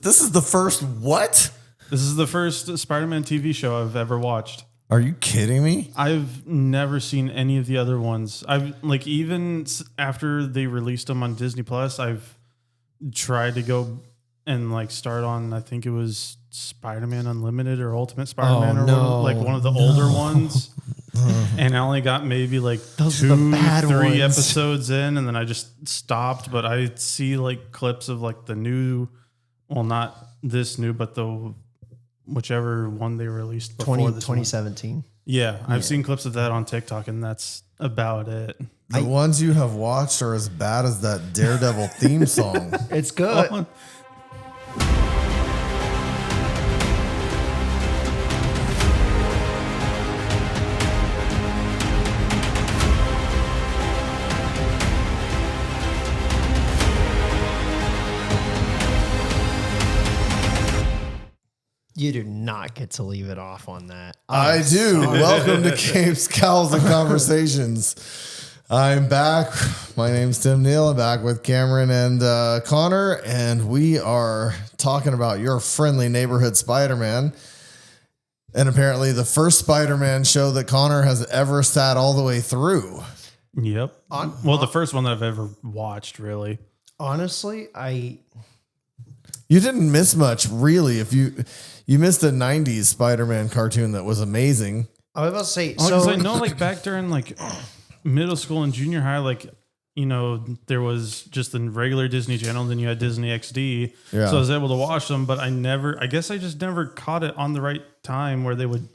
this is the first what? This is the first Spider-Man TV show I've ever watched. Are you kidding me? I've never seen any of the other ones. I've like even after they released them on Disney Plus, I've tried to go and like start on. I think it was Spider-Man Unlimited or Ultimate Spider-Man like one of the older ones. And I only got maybe like Those are the bad 3 ones. episodes in, and then I just stopped. But I see like clips of like the new, well, not this new, but the whichever one they released before 2017. Yeah, I've seen clips of that on TikTok, and that's about it. The ones you have watched are as bad as that Daredevil theme song. It's good. Oh, You do not get to leave it off on that. I do. Welcome to Capes, Cowls, and Conversations. I'm back. My name's Tim Neal. I'm back with Cameron and Connor, and we are talking about your friendly neighborhood Spider-Man. And apparently the first Spider-Man show that Connor has ever sat all the way through. Yep. Well, the first one that I've ever watched, really. Honestly, You didn't miss much, really. If you missed a 90s Spider-Man cartoon that was amazing. I was about to say, Because I know like back during like middle school and junior high, like, you know, there was just the regular Disney Channel, then you had Disney XD. Yeah. So I was able to watch them, but I guess I just never caught it on the right time where they would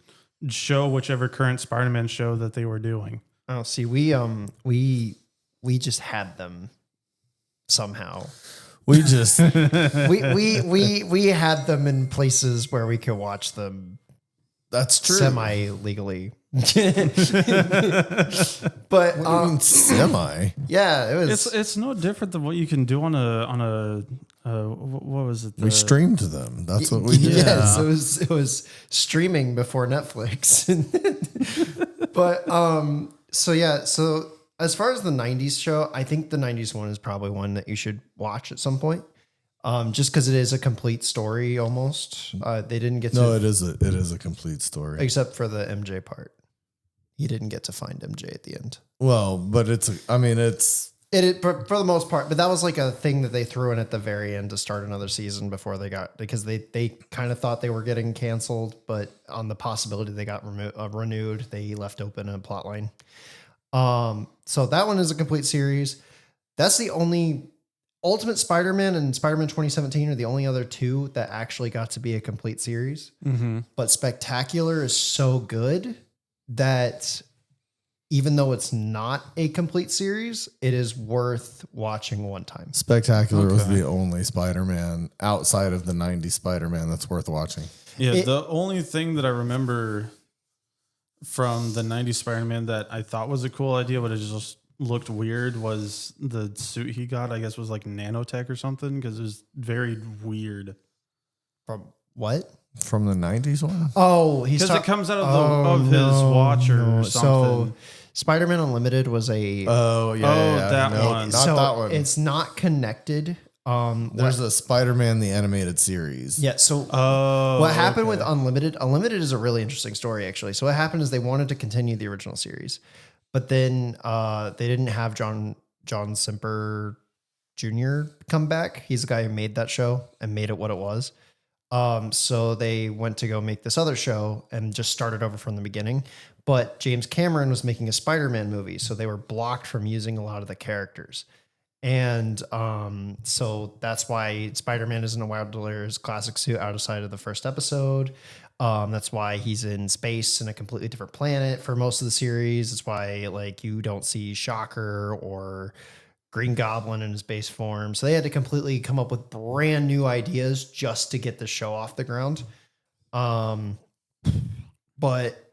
show whichever current Spider-Man show that they were doing. oh, see, we just had them somehow. We just We had them in places where we could watch them that's true. semi-legally. But What do you mean semi? yeah, it was. It's no different than what you can do on a what was it? We streamed them. That's what we did. Yes, it was streaming before Netflix. But so as far as the 90s show, I think the 90s one is probably one that you should watch at some point. Just because it is a complete story almost. They didn't get to. No, it is a complete story. Except for the MJ part. You didn't get to find MJ at the end. Well, but it's for the most part, but that was like a thing that they threw in at the very end to start another season before because they kind of thought they were getting canceled, but on the possibility they got renewed, they left open a plot line. So that one is a complete series. That's the only Ultimate Spider-Man and Spider-Man 2017 are the only other two that actually got to be a complete series. Mm-hmm. But Spectacular is so good that even though it's not a complete series, it is worth watching one time. Spectacular was the only Spider-Man outside of the 90s Spider-Man that's worth watching. Yeah, the only thing that I remember from the 90s Spider-Man that I thought was a cool idea, but it just looked weird, was the suit he got, I guess was like nanotech or something, because it was very weird. From what? From the 90s one? Oh, because it comes out of his watch or something. So Spider-Man Unlimited was a... that one. Not that one. It's not connected. There's a Spider-Man the Animated Series. Yeah, so what happened with Unlimited is a really interesting story, actually. So what happened is they wanted to continue the original series, but then they didn't have John Semper Jr. come back. He's the guy who made that show and made it what it was. So they went to go make this other show and just started over from the beginning. But James Cameron was making a Spider-Man movie, so they were blocked from using a lot of the characters. And so that's why Spider-Man is in a Wilder's classic suit outside of the first episode. That's why he's in space in a completely different planet for most of the series. That's why like you don't see Shocker or Green Goblin in his base form. So they had to completely come up with brand new ideas just to get the show off the ground. But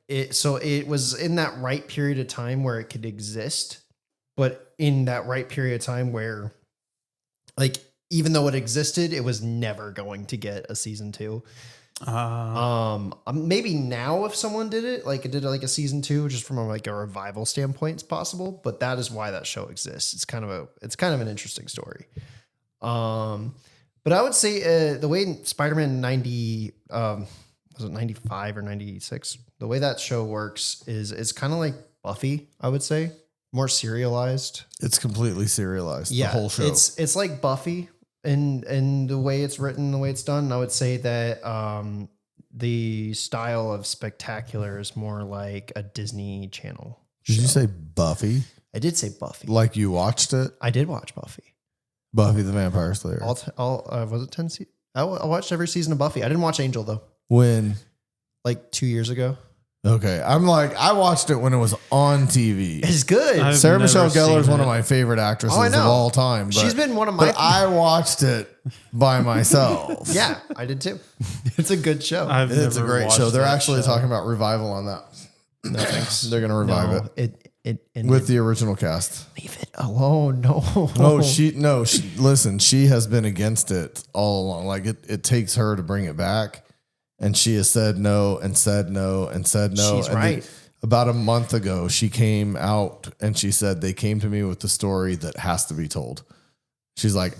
it was in that right period of time where it could exist, but in that right period of time where like, even though it existed, it was never going to get a season 2. Maybe now if someone did it like a season 2, just from a revival standpoint, it's possible, but that is why that show exists. It's kind of an interesting story. But I would say the way Spider-Man 90, was it 95 or 96? The way that show works is it's kind of like Buffy, I would say. More serialized. It's completely serialized. Yeah, the whole show. It's like Buffy in the way it's written, the way it's done. I would say that the style of Spectacular is more like a Disney Channel show. Did you say Buffy? I did say Buffy. Like you watched it? I did watch Buffy. Buffy the Vampire Slayer. Was it 10 seasons? I watched every season of Buffy. I didn't watch Angel though. When? Like 2 years ago. Okay. I'm like, I watched it when it was on TV. It's good. I've Sarah Michelle never Gellar is seen one it. of my favorite actresses Oh, I of know. all time. But, She's been one of my. but I watched it by myself. Yeah, I did too. It's a good show. It's a never great watched show. They're that actually show. talking about revival on that. No thanks. They're going to revive it It with the original cast. leave it alone. No. Oh, listen, she has been against it all along. Like it takes her to bring it back. And she has said no and said no and said no. She's and right. About a month ago, she came out and she said they came to me with the story that has to be told. She's like,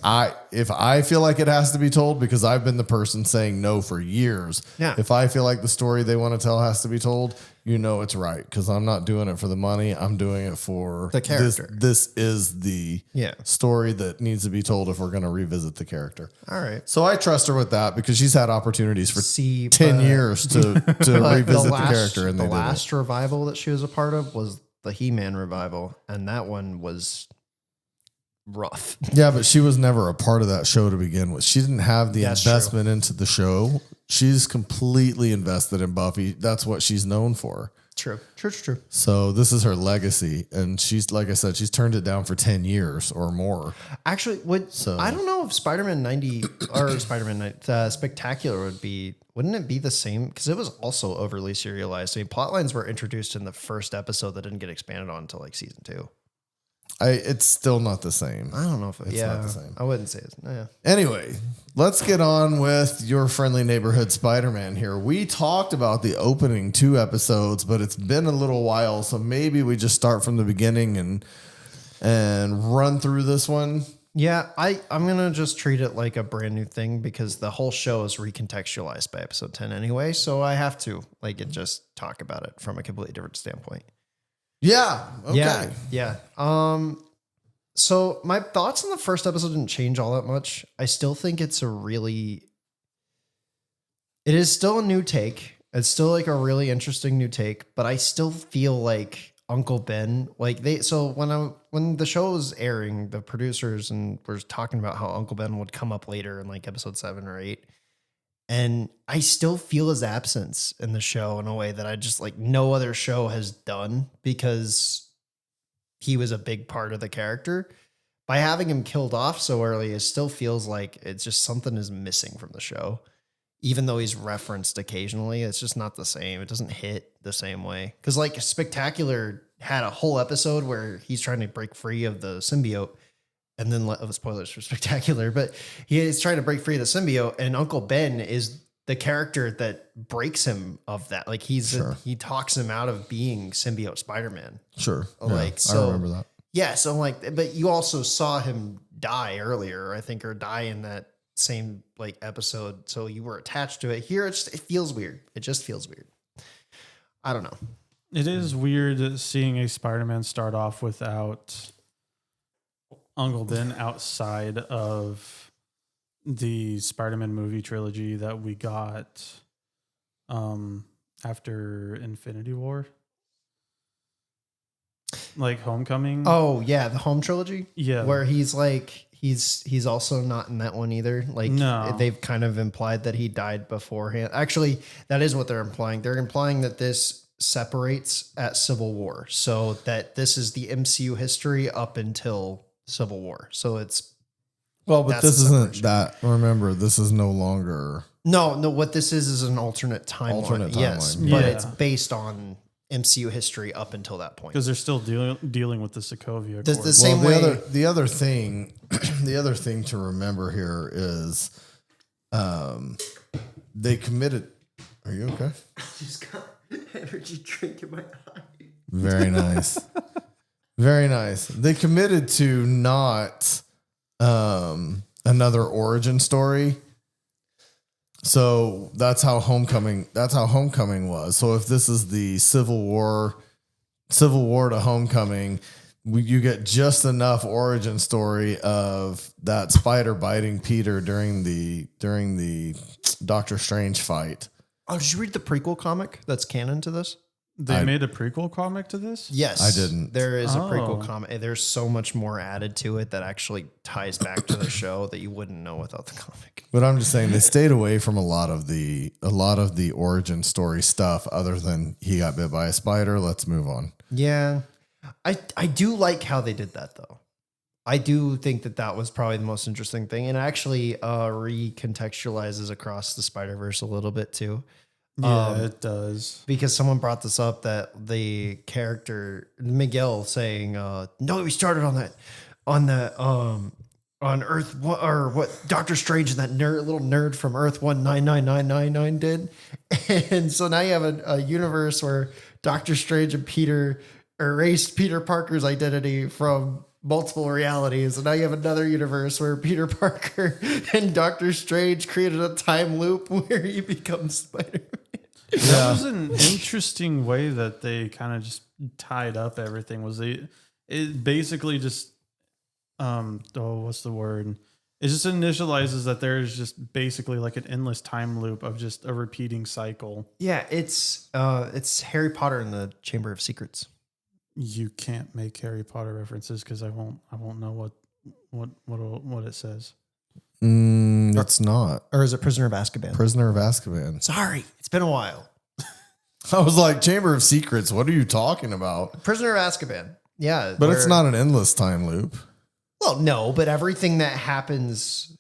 if I feel like it has to be told, because I've been the person saying no for years. Yeah. If I feel like the story they want to tell has to be told, you know it's right, because I'm not doing it for the money. I'm doing it for The character. This is the story that needs to be told if we're going to revisit the character. All right. So I trust her with that because she's had opportunities for See, 10 but- years to revisit the character. And the they didn't. last revival that she was a part of was the He-Man revival, and that one was rough. Yeah, but she was never a part of that show to begin with. She didn't have the That's investment into the show. She's completely invested in Buffy. That's what she's known for. True. So this is her legacy. And she's, like I said, she's turned it down for 10 years or more. Actually, I don't know if Spider-Man 90 or Spider-Man 90, Spectacular wouldn't it be the same? Because it was also overly serialized. I mean, plot lines were introduced in the first episode that didn't get expanded on until like season 2. It's still not the same. I don't know if It's not the same. I wouldn't say it's Anyway, let's get on with your friendly neighborhood Spider-Man here. We talked about the opening 2 episodes, but it's been a little while, so maybe we just start from the beginning and run through this one. Yeah, I'm going to just treat it like a brand new thing because the whole show is recontextualized by episode 10 anyway, so I have to just talk about it from a completely different standpoint. Yeah. Okay. Yeah. So my thoughts on the first episode didn't change all that much. I still think it is still a new take. It's still like a really interesting new take, but I still feel like Uncle Ben, when the show was airing, the producers and were talking about how Uncle Ben would come up later in like episode 7 or 8. And I still feel his absence in the show in a way that I just like no other show has done because he was a big part of the character. By having him killed off so early, it still feels like it's just something is missing from the show. Even though he's referenced occasionally, it's just not the same. It doesn't hit the same way. Because like Spectacular had a whole episode where he's trying to break free of the symbiote. And then spoilers for Spectacular, but he is trying to break free of the symbiote, and Uncle Ben is the character that breaks him of that. Like he talks him out of being symbiote Spider-Man. Sure. Like, I so remember that. Yeah. So I'm like, but you also saw him die earlier, I think, or die in that same like episode. So you were attached to it. Here, it feels weird. It just feels weird. I don't know. It is weird seeing a Spider-Man start off without Uncle Ben outside of the Spider-Man movie trilogy that we got after Infinity War. Like Homecoming. Oh, yeah, the Home trilogy? Yeah. Where he's like he's also not in that one either. Like No. They've kind of implied that he died beforehand. Actually, that is what they're implying. They're implying that this separates at Civil War. So that this is the MCU history up until Civil War. So it's Well, but that's this the isn't separation. that. Remember, this is no longer. No, what this is an alternate timeline. Alternate Yes, timeline. but Yeah. it's based on MCU history up until that point. Because they're still dealing with the Sokovia The Accord. same Well, way. the other thing, the other thing to remember here is, they committed. Are you okay? I just got energy drink in my eye. Very nice. Very nice. They committed to not another origin story. So that's how Homecoming was. So if this is the Civil War to Homecoming, you get just enough origin story of that spider biting Peter during the Doctor Strange fight. Oh, did you read the prequel comic that's canon to this? They made a prequel comic to this? Yes. I didn't. There is a prequel comic. There's so much more added to it that actually ties back to the show that you wouldn't know without the comic. But I'm just saying they stayed away from a lot of the origin story stuff other than he got bit by a spider. Let's move on. Yeah. I do like how they did that though. I do think that was probably the most interesting thing, and actually recontextualizes across the Spider-Verse a little bit too. Yeah, it does. Because someone brought this up that the character Miguel saying, "No, we started on Earth or what Doctor Strange and that little nerd from Earth 199999 did," and so now you have a universe where Doctor Strange and Peter erased Peter Parker's identity from multiple realities, and now you have another universe where Peter Parker and Doctor Strange created a time loop where he becomes Spider-Man. That was an interesting way that they kind of just tied up everything. It basically just what's the word? It just initializes that there's just basically like an endless time loop of just a repeating cycle. Yeah, it's Harry Potter and the Chamber of Secrets. You can't make Harry Potter references because I won't know what it says. It's not. Or is it Prisoner of Azkaban? Prisoner of Azkaban. Sorry, it's been a while. I was like, Chamber of Secrets, what are you talking about? Prisoner of Azkaban. Yeah. But it's not an endless time loop. Well, no, but everything that happens.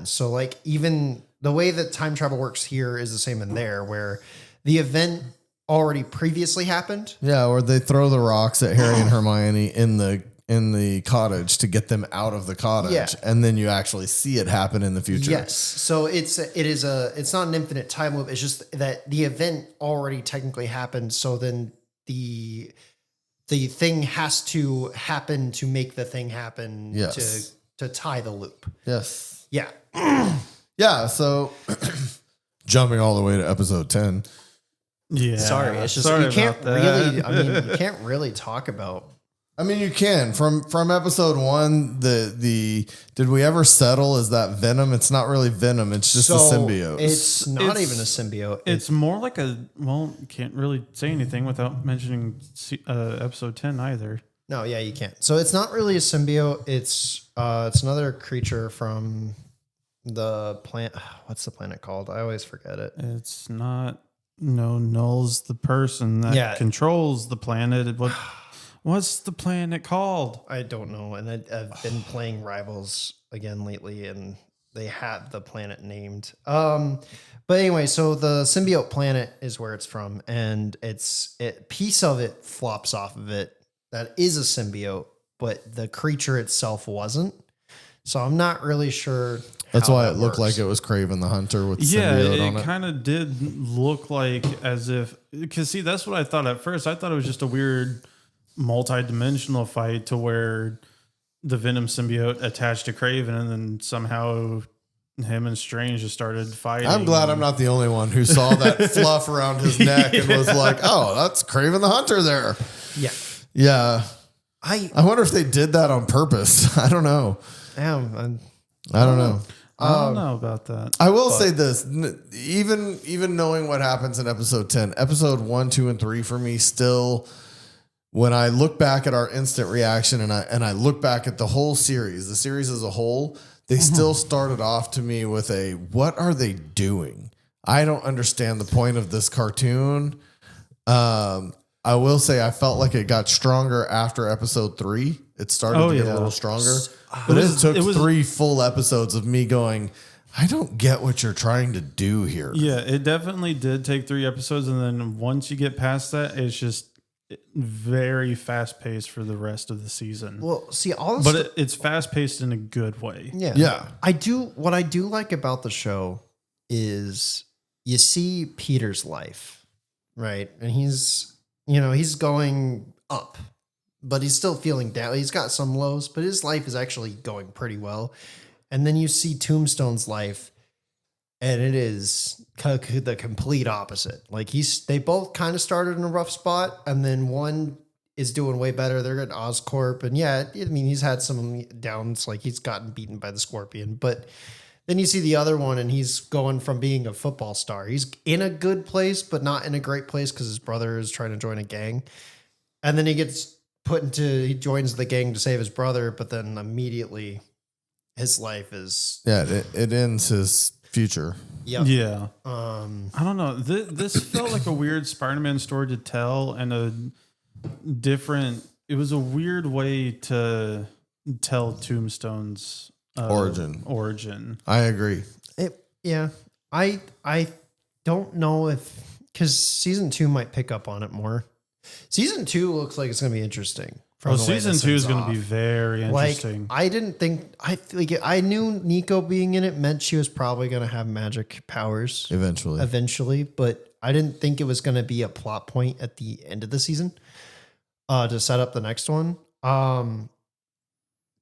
So like even the way that time travel works here is the same in there, where the event already previously happened. Yeah, or they throw the rocks at Harry and Hermione in the cottage to get them out of the cottage, yeah. And then you actually see it happen in the future. Yes, so it's not an infinite time loop. It's just that the event already technically happened. So then the thing has to happen to make the thing happen. Yes. to tie the loop. Yes. Yeah. Yeah. So jumping all the way to episode 10. Yeah. Sorry, it's just sorry you can't about that. really. I mean, you can't really talk about. I mean, you can from episode 1. The did we ever settle? Is that Venom? It's not really Venom. It's just a symbiote. It's not even a symbiote. It's more like you can't really say anything without mentioning episode 10 either. No, yeah, you can't. So it's not really a symbiote. It's another creature from the planet. What's the planet called? I always forget it. It's not. No, Null's the person that controls the planet. What's the planet called? I don't know. And I've been playing Rivals again lately, and they have the planet named. But anyway, so the symbiote planet is where it's from, and piece of it flops off of it. That is a symbiote, but the creature itself wasn't. So I'm not really sure. That's why it looked like it was Kraven the Hunter with the symbiote on it. It kind of did look like as if, because see, that's what I thought at first. I thought it was just a weird multi-dimensional fight to where the Venom symbiote attached to Kraven, and then somehow him and Strange just started fighting. I'm glad I'm not the only one who saw that fluff around his neck and was like, "Oh, that's Kraven the Hunter there." Yeah, yeah. I wonder if they did that on purpose. I don't know. I don't know. I don't know about that. I will say this: even knowing what happens in episode 10, episode 1, 2, and 3 for me still. When I look back at our instant reaction and I look back at the whole series, the series as a whole, they still started off to me with a, what are they doing? I don't understand the point of this cartoon. I will say I felt like it got stronger after episode 3. It started to get a little stronger. But it took 3 full episodes of me going, I don't get what you're trying to do here. Yeah, it definitely did take 3 episodes. And then once you get past that, it's just very fast paced for the rest of the season. Well, see, it's fast paced in a good way. Yeah. What I do like about the show is you see Peter's life, right? And he's going up, but he's still feeling down. He's got some lows, but his life is actually going pretty well. And then you see Tombstone's life, and it is the complete opposite. Like they both kind of started in a rough spot, and then one is doing way better. They're at Oscorp, and yeah, I mean, he's had some downs, like he's gotten beaten by the Scorpion, but then you see the other one, and he's going from being a football star. He's in a good place, but not in a great place because his brother is trying to join a gang. And then he joins the gang to save his brother, but then immediately his life is... Yeah, it ends his future. Yep. Yeah. I don't know. This felt like a weird Spider-Man story to tell, and it was a weird way to tell Tombstone's origin. I agree. I don't know if, because season 2 might pick up on it more. Season 2 looks like it's going to be interesting. Season 2 is going to be very interesting. Like, I knew Nico being in it meant she was probably going to have magic powers eventually, but I didn't think it was going to be a plot point at the end of the season to set up the next one.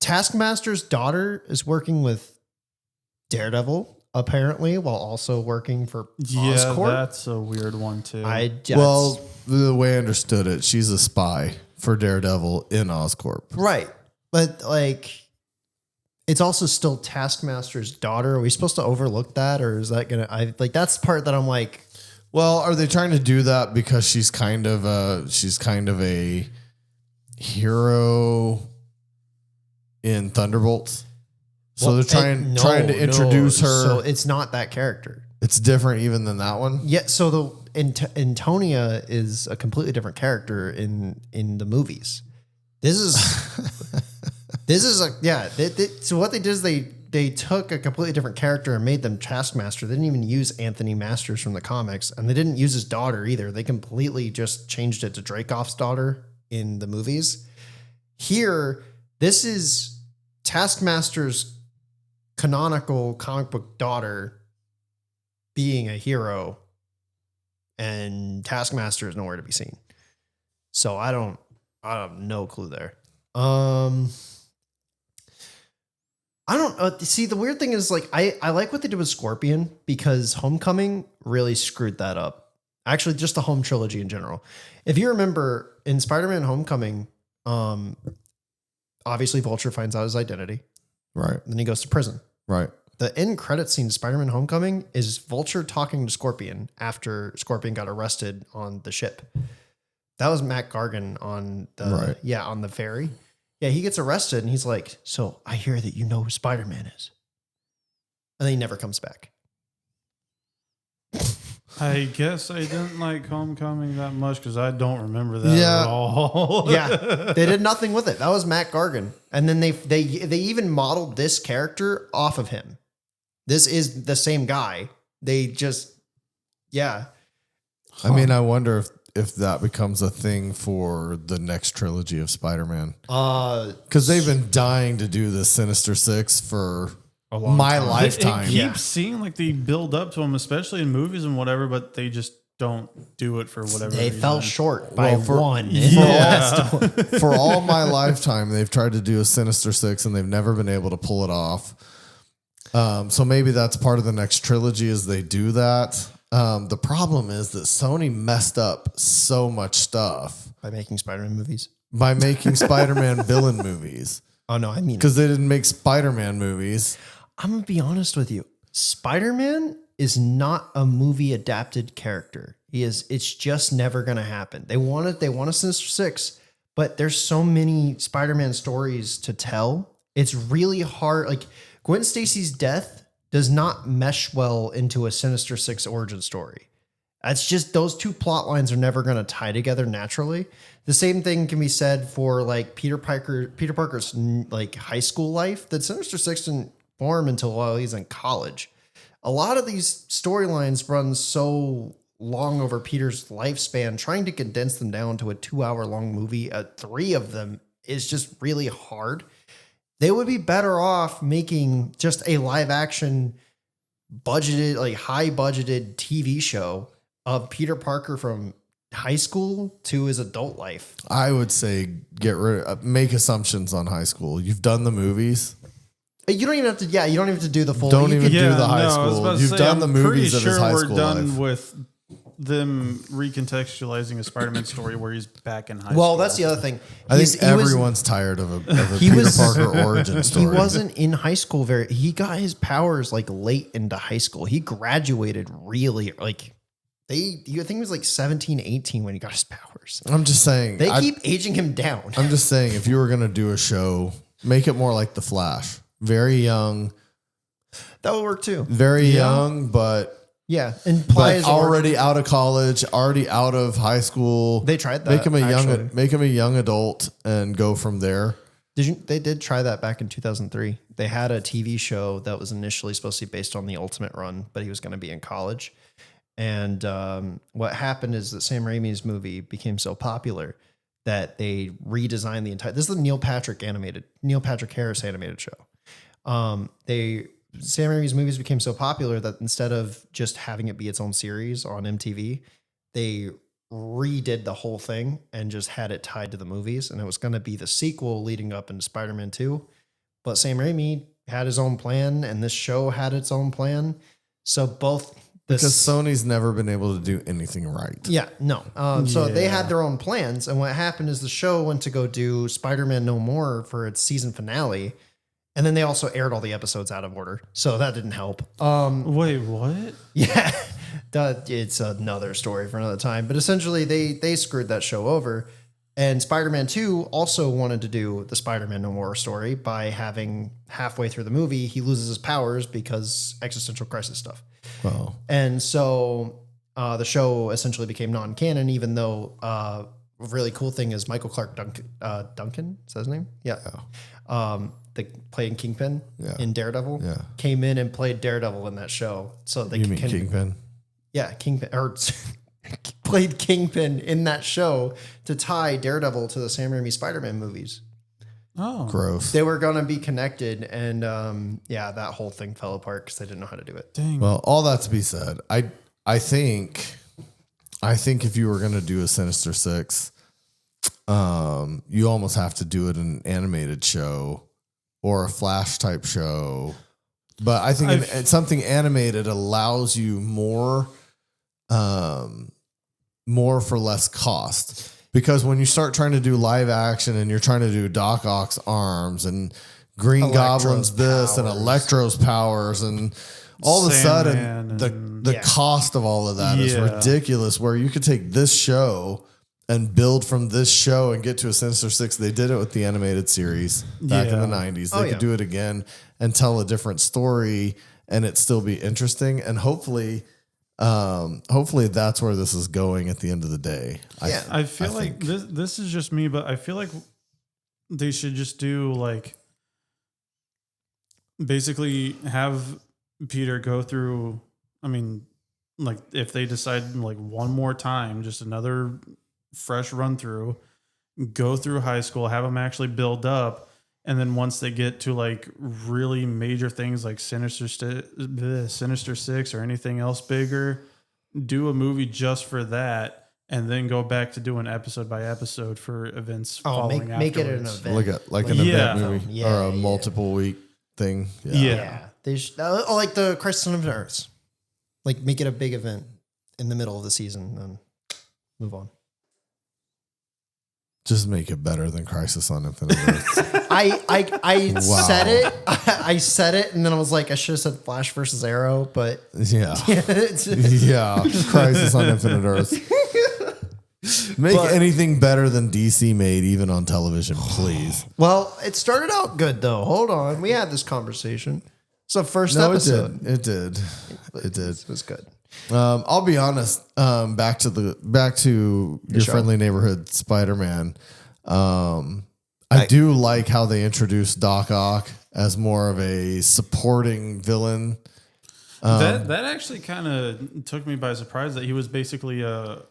Taskmaster's daughter is working with Daredevil apparently, while also working for Oscorp. Yeah, that's a weird one too. The way I understood it, she's a spy for Daredevil in Oscorp. Right. But like, it's also still Taskmaster's daughter. Are we supposed to overlook that? Or is that going to, that's the part that I'm like, well, are they trying to do that because she's kind of a hero in Thunderbolts? So they're trying to introduce her. So it's not that character. It's different even than that one. Yeah. So Antonia is a completely different character in the movies. This is so what they did is they took a completely different character and made them Taskmaster. They didn't even use Anthony Masters from the comics, and they didn't use his daughter either. They completely just changed it to Dreykov's daughter in the movies. Here, this is Taskmaster's canonical comic book daughter being a hero, and Taskmaster is nowhere to be seen. So I have no clue there. I don't see, the weird thing is, like, I like what they did with Scorpion, because Homecoming really screwed that up. Actually, just the home trilogy in general. If you remember in Spider-Man Homecoming, obviously Vulture finds out his identity. Right. Then he goes to prison. Right. The end credit scene of Spider-Man Homecoming is Vulture talking to Scorpion after Scorpion got arrested on the ship. That was Matt Gargan on the ferry. Yeah, he gets arrested and he's like, so I hear that you know who Spider-Man is. And then he never comes back. I guess I didn't like Homecoming that much because I don't remember that at all. Yeah, they did nothing with it. That was Matt Gargan. And then they even modeled this character off of him. This is the same guy. They just, yeah. I mean, I wonder if that becomes a thing for the next trilogy of Spider-Man. Because they've been dying to do the Sinister Six for my lifetime. It keeps seeing like they build up to them, especially in movies and whatever, but they just don't do it for whatever they reason. Fell short by one. For all my lifetime, they've tried to do a Sinister Six and they've never been able to pull it off. So maybe that's part of the next trilogy is they do that. The problem is that Sony messed up so much stuff by making Spider-Man movies. By making Spider-Man villain movies. Oh no, I mean, because they didn't make Spider-Man movies. I'm gonna be honest with you. Spider-Man is not a movie adapted character. It's just never gonna happen. They want a Sinister Six, but there's so many Spider-Man stories to tell. It's really hard. Like Gwen Stacy's death does not mesh well into a Sinister Six origin story. That's just, those two plot lines are never going to tie together naturally. The same thing can be said for like Peter Parker's like high school life. That Sinister Six didn't form until he's in college. A lot of these storylines run so long over Peter's lifespan, trying to condense them down to a 2-hour long movie. 3 of them is just really hard. They would be better off making just a live action budgeted, like high budgeted TV show of Peter Parker from high school to his adult life. I would say make assumptions on high school. You've done the movies. You don't even have to. Yeah, you don't even have to do the full. Don't you even could- do the high I was school. about to You've say, done the I'm movies pretty of his sure high we're school done life. with them recontextualizing a Spider-Man story where he's back in high school. Well, that's the other thing. I He's- think he was- everyone's tired of a Peter Parker origin story. He wasn't in high school he got his powers like late into high school. He graduated really like I think he was like 17, 18 when he got his powers. I'm just saying. They keep aging him down. I'm just saying, if you were going to do a show, make it more like The Flash. Very young. That would work too. Very young, but Yeah. And apply his already out of college, already out of high school. They tried that. Make him actually. make him a young adult and go from there. They did try that back in 2003. They had a TV show that was initially supposed to be based on the Ultimate Run, but he was going to be in college. And what happened is that Sam Raimi's movie became so popular that they redesigned the entire. This is the Neil Patrick Harris animated show. Sam Raimi's movies became so popular that instead of just having it be its own series on MTV, they redid the whole thing and just had it tied to the movies. And it was going to be the sequel leading up into Spider-Man 2. But Sam Raimi had his own plan and this show had its own plan. So both... Because Sony's never been able to do anything right. Yeah, no. So they had their own plans. And what happened is the show went to go do Spider-Man No More for its season finale. And then they also aired all the episodes out of order. So that didn't help. Wait, what? Yeah, it's another story for another time. But essentially, they screwed that show over. And Spider-Man 2 also wanted to do the Spider-Man No More story by having halfway through the movie, he loses his powers because existential crisis stuff. Wow. And so the show essentially became non-canon, even though a really cool thing is Michael Clark Duncan, is that his name? Yeah. Playing Kingpin in Daredevil, came in and played Daredevil in that show. So they Kingpin? Yeah, Kingpin, or played Kingpin in that show to tie Daredevil to the Sam Raimi Spider-Man movies. Oh, gross. They were going to be connected, and that whole thing fell apart because they didn't know how to do it. dang. Well, all that to be said, I think if you were going to do a Sinister Six, you almost have to do it in an animated show or a Flash type show. But I think something animated allows you more for less cost. Because when you start trying to do live action and you're trying to do Doc Ock's arms and Green Goblin's this and Electro's powers and all of a sudden the cost of all of that is ridiculous, where you could take this show and build from this show and get to a Sinister Six. They did it with the animated series back in the 90s. They could do it again and tell a different story and it still be interesting. And hopefully that's where this is going at the end of the day. I feel like this is just me, but I feel like they should just do like basically have Peter go through. I mean, like if they decide like one more time, just another fresh run through, go through high school, have them actually build up. And then once they get to like really major things like Sinister Six or anything else bigger, do a movie just for that, and then go back to doing episode by episode for events following make it an afterwards. event. Like an event movie or a multiple week thing. Yeah. They should, like the Crisis on Infinite Earths. Like make it a big event in the middle of the season and move on. Just make it better than Crisis on Infinite Earths. I said it. I said it, and then I was like, I should have said Flash versus Arrow, but yeah, Crisis on Infinite Earths. Make anything better than DC made, even on television, please. Well, it started out good though. Hold on, we had this conversation. So first episode, it did. It was good. I'll be honest. Back to your friendly neighborhood Spider-Man. I do like how they introduced Doc Ock as more of a supporting villain. That actually kind of took me by surprise that he was basically a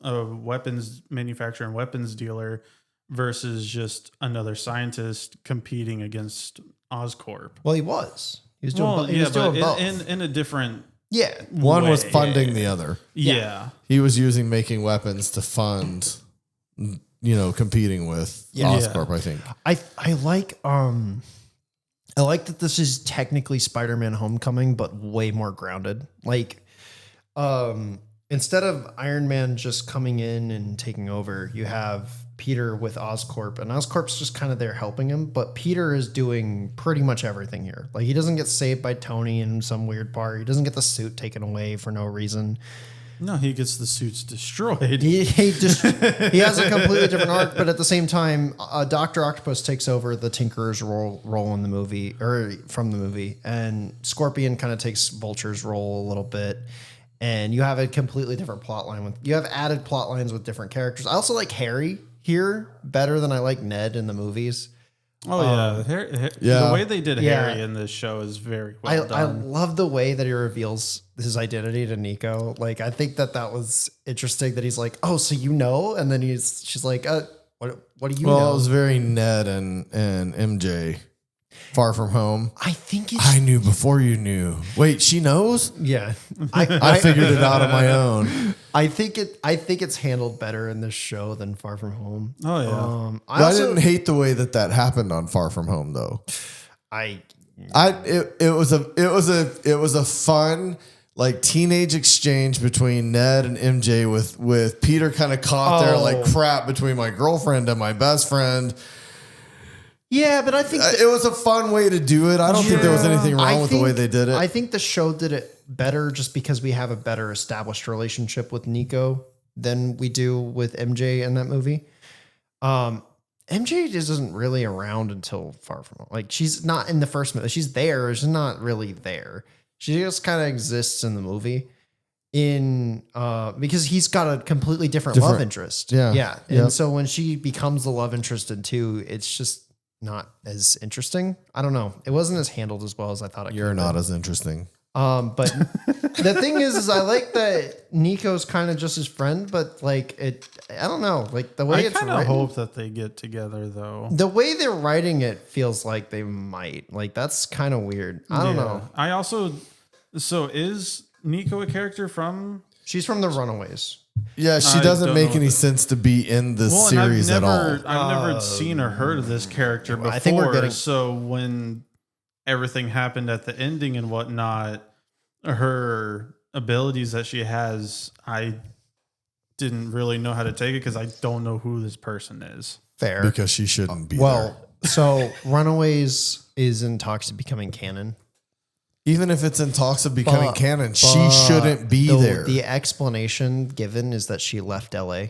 weapons manufacturer and weapons dealer versus just another scientist competing against Oscorp. Well, he was. He was doing both. In a different. Yeah. One was funding the other. Yeah. He was using making weapons to fund, competing with Oscorp, I think. I like I like that this is technically Spider-Man Homecoming, but way more grounded. Like, instead of Iron Man just coming in and taking over, you have Peter with Oscorp, and Oscorp's just kind of there helping him, but Peter is doing pretty much everything here. Like, he doesn't get saved by Tony in some weird part. He doesn't get the suit taken away for no reason. No, he gets the suits destroyed. He has a completely different arc, but at the same time, Dr. Octopus takes over the Tinkerer's role in the movie, or from the movie, and Scorpion kind of takes Vulture's role a little bit. And you have a completely different plot line. You have added plot lines with different characters. I also like Harry here better than I like Ned in the movies. Oh the way they did Harry in this show is very well done. I love the way that he reveals his identity to Nico. Like, I think that was interesting that he's like, oh, so you know? And then she's like, what do you know? Well, it was very Ned and MJ. Far From Home. I knew before you knew. Wait, she knows? Yeah. I figured it out on my own. I think it's handled better in this show than Far From Home. Oh yeah. I didn't hate the way that happened on Far From Home though. It was a fun like teenage exchange between Ned and MJ with Peter kind of caught there like crap between my girlfriend and my best friend. Yeah, but I think it was a fun way to do it. I don't think there was anything wrong with the way they did it. I think the show did it better just because we have a better established relationship with Nico than we do with MJ in that movie. MJ isn't really around until Far From Home. Like, she's not in the first movie. She's there. She's not really there. She just kind of exists in the movie because he's got a completely different love interest. Yeah. And so when she becomes the love interest in 2, it's just not as interesting. I don't know. It wasn't as handled as well as I thought it could. You're not as interesting. But the thing is I like that Nico's kind of just his friend, but like I don't know, like the way I kind of hope that they get together though. The way they're writing it feels like they might. Like, that's kind of weird. I don't know. So is Nico a character from? She's from the Runaways. Yeah, she doesn't make any sense to be in the series at all. I've never seen or heard of this character before. I think so when everything happened at the ending and whatnot, her abilities that she has, I didn't really know how to take it because I don't know who this person is. Fair. Because she shouldn't be there. So Runaways is in talks of becoming canon. Even if it's in talks of becoming canon, she shouldn't be there. The explanation given is that she left LA.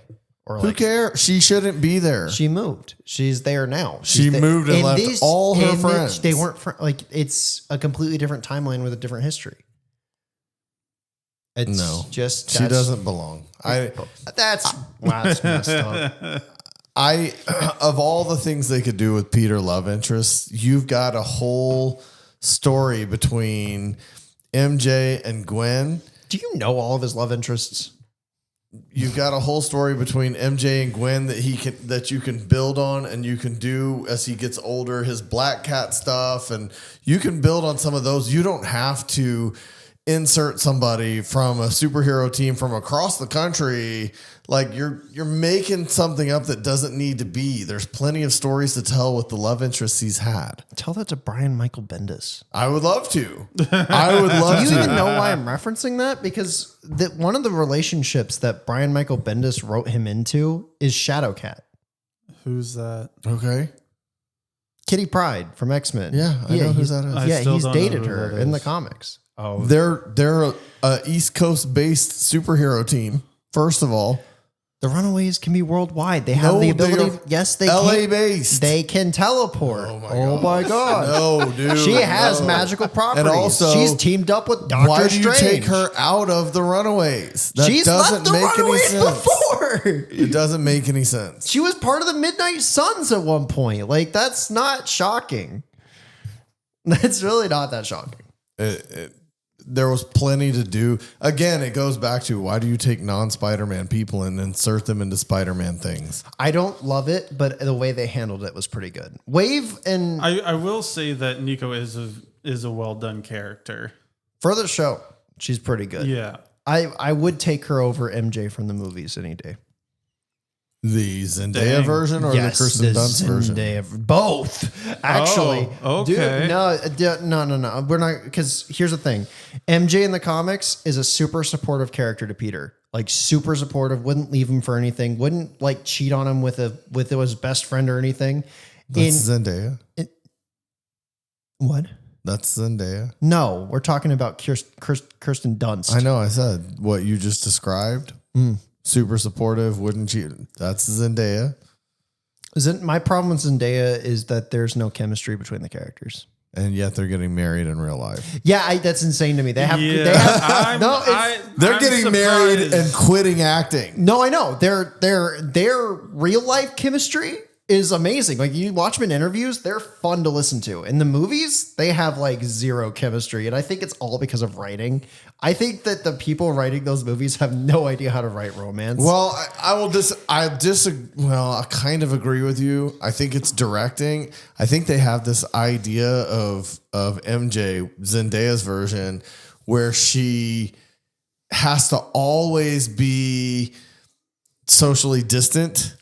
Or who cares? She shouldn't be there. She moved. She's there now. She moved and left all her friends. They weren't like, it's a completely different timeline with a different history. She doesn't belong. That's messed up. Of all the things they could do with Peter love interest, you've got a whole story between MJ and Gwen. Do you know all of his love interests? You've got a whole story between MJ and Gwen that you can build on, and you can do as he gets older, his Black Cat stuff, and you can build on some of those. You don't have to insert somebody from a superhero team from across the country. Like, you're making something up that doesn't need to be. There's plenty of stories to tell with the love interests he's had. Tell that to Brian Michael Bendis. I would love to. I would love to. Do you even know why I'm referencing that? Because one of the relationships that Brian Michael Bendis wrote him into is Shadowcat. Who's that? Okay. Kitty Pryde from X-Men. Yeah, I know who that is. Yeah, he's dated her in the comics. Oh, they're a East Coast based superhero team. First of all, the Runaways can be worldwide. They have the ability. Yes, they LA based. They can teleport. Oh my god! No, dude. She has magical properties. And also, she's teamed up with Doctor Strange. Why do you take her out of the Runaways? That She's doesn't left the make Runaways any sense. before. It doesn't make any sense. She was part of the Midnight Suns at one point. Like, that's not shocking. That's really not that shocking. There was plenty to do. Again, it goes back to, why do you take non-Spider-Man people and insert them into Spider-Man things? I don't love it, but the way they handled it was pretty good. Wave and I will say that Nico is a well done character. For the show, she's pretty good. Yeah. I would take her over MJ from the movies any day. The Zendaya Dang. version or the Kirsten Dunst version? Both, actually. Oh, okay. Dude, no. We're not, because here's the thing. MJ in the comics is a super supportive character to Peter. Like super supportive, wouldn't leave him for anything, wouldn't like cheat on him with his best friend or anything. That's Zendaya. What? That's Zendaya. No, we're talking about Kirsten Dunst. I know. I said what you just described. Super supportive, wouldn't cheat. That's Zendaya. My problem with Zendaya is that there's no chemistry between the characters. And yet they're getting married in real life. Yeah, that's insane to me. They have They're getting married and quitting acting. No, I know. Their real life chemistry is amazing. Like you watch them in interviews, they're fun to listen to. In the movies, they have like zero chemistry. And I think it's all because of writing. I think that the people writing those movies have no idea how to write romance. Well, I kind of agree with you. I think it's directing. I think they have this idea of MJ, Zendaya's version, where she has to always be socially distant.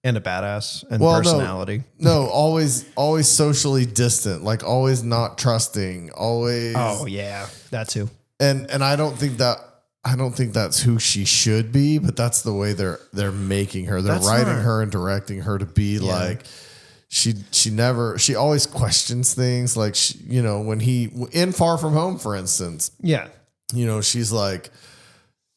And a badass and personality. No, always socially distant, like always not trusting, always. Oh yeah, that too. And I don't think that's who she should be, but that's the way they're making her. They're writing her and directing her to be like she always questions things, like when in Far From Home, for instance. Yeah. She's like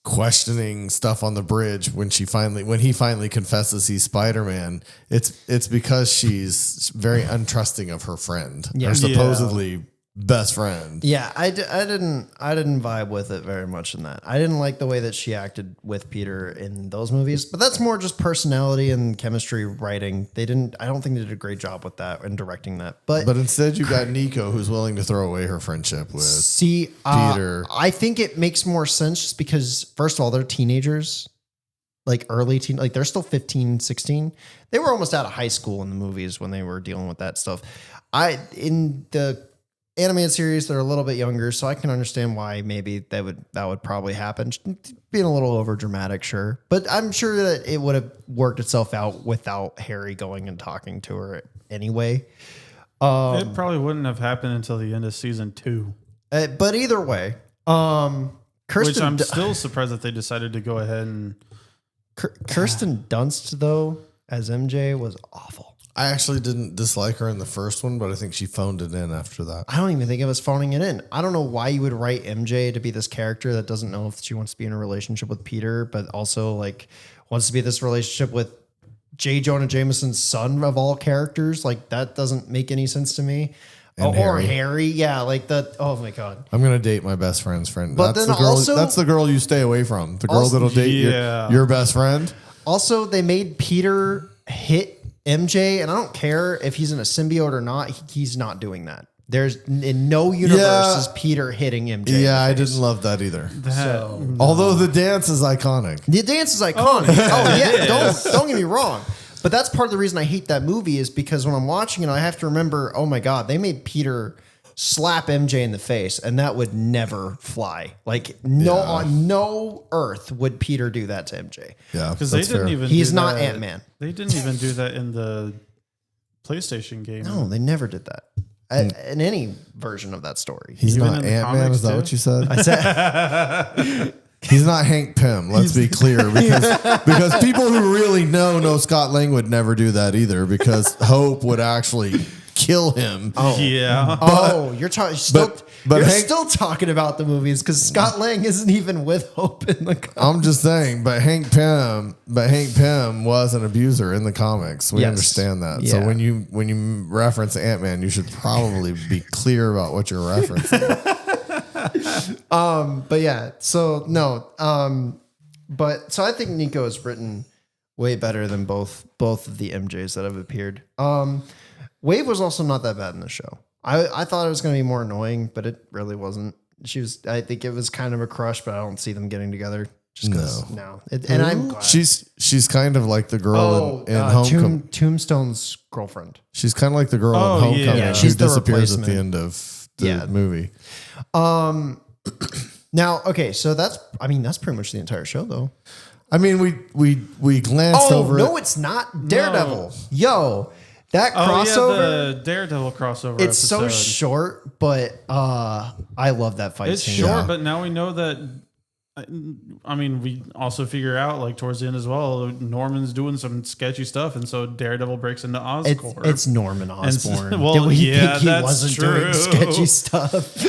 questioning stuff on the bridge when he finally confesses he's Spider-Man. It's because she's very untrusting of her friend, her supposedly best friend. Yeah, I didn't vibe with it very much in that. I didn't like the way that she acted with Peter in those movies, but that's more just personality and chemistry writing. I don't think they did a great job with that and directing that. But instead you got Nico, who's willing to throw away her friendship with Peter. I think it makes more sense just because, first of all, they're teenagers, like early teen, like they're still 15, 16. They were almost out of high school in the movies when they were dealing with that stuff. In the animated series, they're a little bit younger, so I can understand why maybe that would probably happen. Being a little over dramatic, sure, but I'm sure that it would have worked itself out without Harry going and talking to her anyway. It probably wouldn't have happened until the end of season 2. But either way, which I'm still surprised that they decided to go ahead and. Kirsten Dunst though as MJ was awful. I actually didn't dislike her in the first one, but I think she phoned it in after that. I don't even think it was phoning it in. I don't know why you would write MJ to be this character that doesn't know if she wants to be in a relationship with Peter, but also like wants to be this relationship with J. Jonah Jameson's son of all characters. Like that doesn't make any sense to me. Or Harry. Yeah, like that. Oh my God. I'm going to date my best friend's friend. But that's the girl you stay away from. The girl that'll date your best friend. Also, they made Peter hit MJ, and I don't care if he's in a symbiote or not. He's not doing that. There's in no universe is Peter hitting MJ. Yeah, I didn't love that either. Although the dance is iconic. The dance is iconic. Oh yeah, don't get me wrong. But that's part of the reason I hate that movie is because when I'm watching it, I have to remember, oh my God, they made Peter slap MJ in the face, and that would never fly. Like on no earth would Peter do that to MJ. Yeah, because they didn't even. He's not Ant-Man. They didn't even do that in the PlayStation game. No, they never did that in any version of that story. He's not Ant-Man. Is that what you said? I said. He's not Hank Pym. Let's be clear, because people who really know Scott Lang would never do that either, because Hope would actually kill him. Oh yeah. You're talking. You're still talking about the movies because Scott Lang isn't even with Hope in the comics. I'm just saying, but Hank Pym was an abuser in the comics. We understand that. Yeah. So when you reference Ant-Man, you should probably be clear about what you're referencing. But yeah, so no. So I think Nico is written way better than both of the MJs that have appeared. Wave was also not that bad in the show. I thought it was going to be more annoying, but it really wasn't. I think it was kind of a crush, but I don't see them getting together. Just because and I'm glad. She's kind of like the girl in Homecoming. Tombstone's girlfriend. She's kind of like the girl in Homecoming. Yeah, she's who disappears at the end of the movie. Now, okay, so that's pretty much the entire show, though. I mean, we glanced over. No, it's not Daredevil. Yo, that crossover. The Daredevil crossover. It's so short, but I love that fight It's scene. short, but now we know that. I mean, we also figure out like towards the end as well, Norman's doing some sketchy stuff, and so Daredevil breaks into Oscorp. It's Norman Osborn. Well, Did we yeah, think he that's wasn't true. doing sketchy stuff?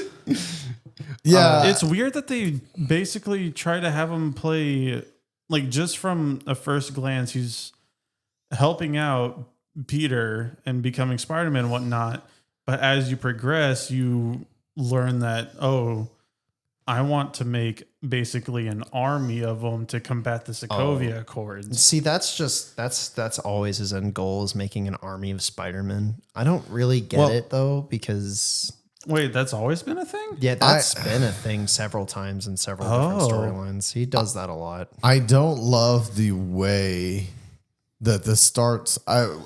Yeah, It's weird that they basically try to have him play, like, just from a first glance, he's helping out Peter and becoming Spider-Man and whatnot. But as you progress, you learn that, I want to make basically an army of them to combat the Sokovia Accords. See, that's always his end goal, is making an army of Spider-Man. I don't really get it though, because Wait, that's always been a thing? yeah, that's been a thing several times in several different storylines. He does that a lot. I don't love the way that this starts. I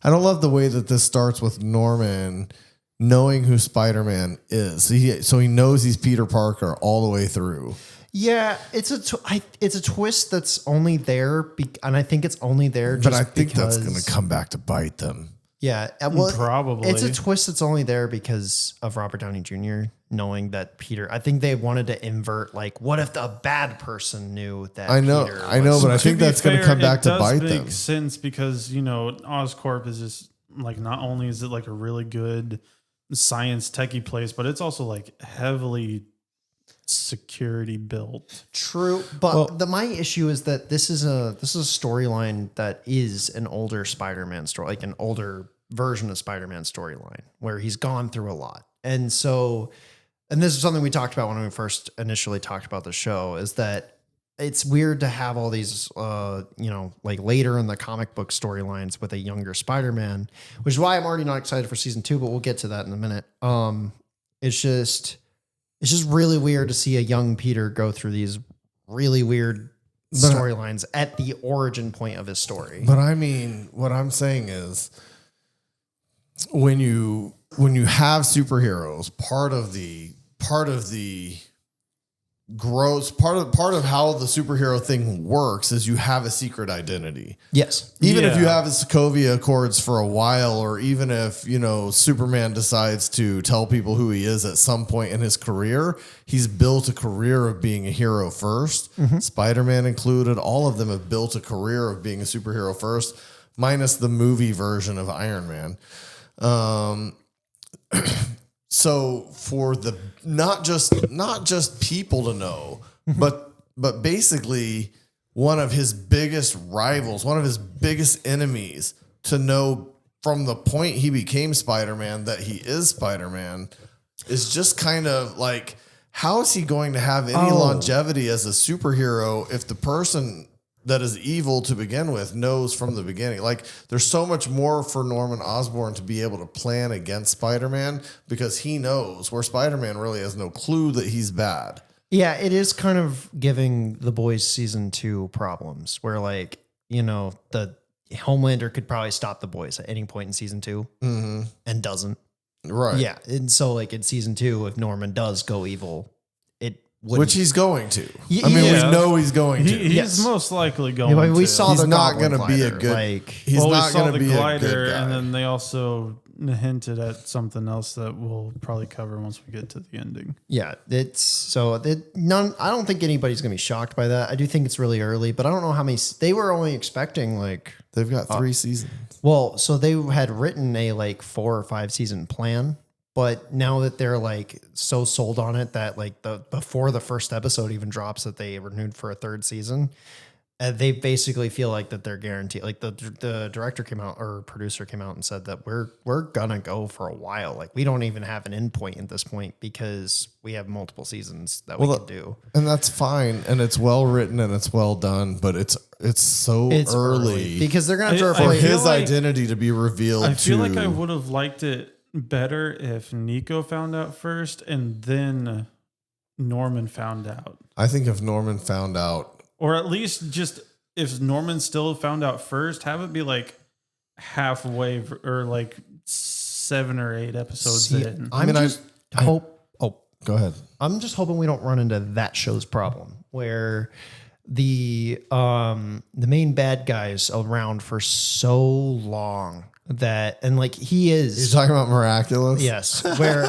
don't love the way that this starts with Norman knowing who Spider-Man is. So he knows he's Peter Parker all the way through. Yeah, it's a twist that's only there, and I think it's only there just But I think because, that's going to come back to bite them. Yeah, well, Probably. It's a twist that's only there because of Robert Downey Jr. knowing that Peter. I think they wanted to invert, like, what if the bad person knew that? I know, but I think that's going to come back to bite them. It does make sense because, Oscorp is just like, not only is it like a really good science techie place, but it's also like heavily security built. True, but my issue is that this is a storyline that is an older Spider-Man story, like an older version of Spider-Man storyline where he's gone through a lot. And so, and this is something we talked about when we first initially talked about the show, is that it's weird to have all these, like later in the comic book storylines with a younger Spider-Man, which is why I'm already not excited for season 2, but we'll get to that in a minute. It's just really weird to see a young Peter go through these really weird storylines at the origin point of his story. But I mean, what I'm saying is, when you have superheroes, part of the growth, part of how the superhero thing works is you have a secret identity. Yes. Even if you have the Sokovia Accords for a while, or even if, Superman decides to tell people who he is at some point in his career, he's built a career of being a hero first. Mm-hmm. Spider-Man included, all of them have built a career of being a superhero first, minus the movie version of Iron Man. So for the not just people to know, but basically one of his biggest rivals, one of his biggest enemies to know from the point he became Spider-Man that he is Spider-Man is just kind of like, how is he going to have any longevity as a superhero if the person that is evil to begin with knows from the beginning? Like, there's so much more for Norman Osborn to be able to plan against Spider-Man because he knows, where Spider-Man really has no clue that he's bad. Yeah, it is kind of giving The Boys season 2 problems where, like, the Homelander could probably stop The Boys at any point in season 2 and doesn't. Right. Yeah. And so, like, in season 2, if Norman does go evil, which he's going to. We know he's going to. He's most likely going to. We saw he's the not going to be a good. He's we not saw going to the be glider, a good guy. and then they also hinted at something else that we'll probably cover once we get to the ending. Yeah, I don't think anybody's going to be shocked by that. I do think it's really early, but I don't know how many. They were only expecting like they've got 3 seasons. Well, so they had written a like 4 or 5 season plan. But now that they're like so sold on it that like before the first episode even drops that they renewed for a 3rd season, they basically feel like that they're guaranteed. Like the director came out or producer came out and said that we're gonna go for a while. Like we don't even have an end point at this point because we have multiple seasons that we can do. And that's fine. And it's well written and it's well done, but it's early because they're gonna have to for his identity to be revealed. I feel like I would have liked it better if Nico found out first and then Norman found out. I think if Norman found out, or at least just if Norman still found out first, have it be like halfway or like 7 or 8 episodes in. Go ahead. I'm just hoping we don't run into that show's problem where the main bad guy's around for so long that, and like he is. You're talking about Miraculous? Yes. Where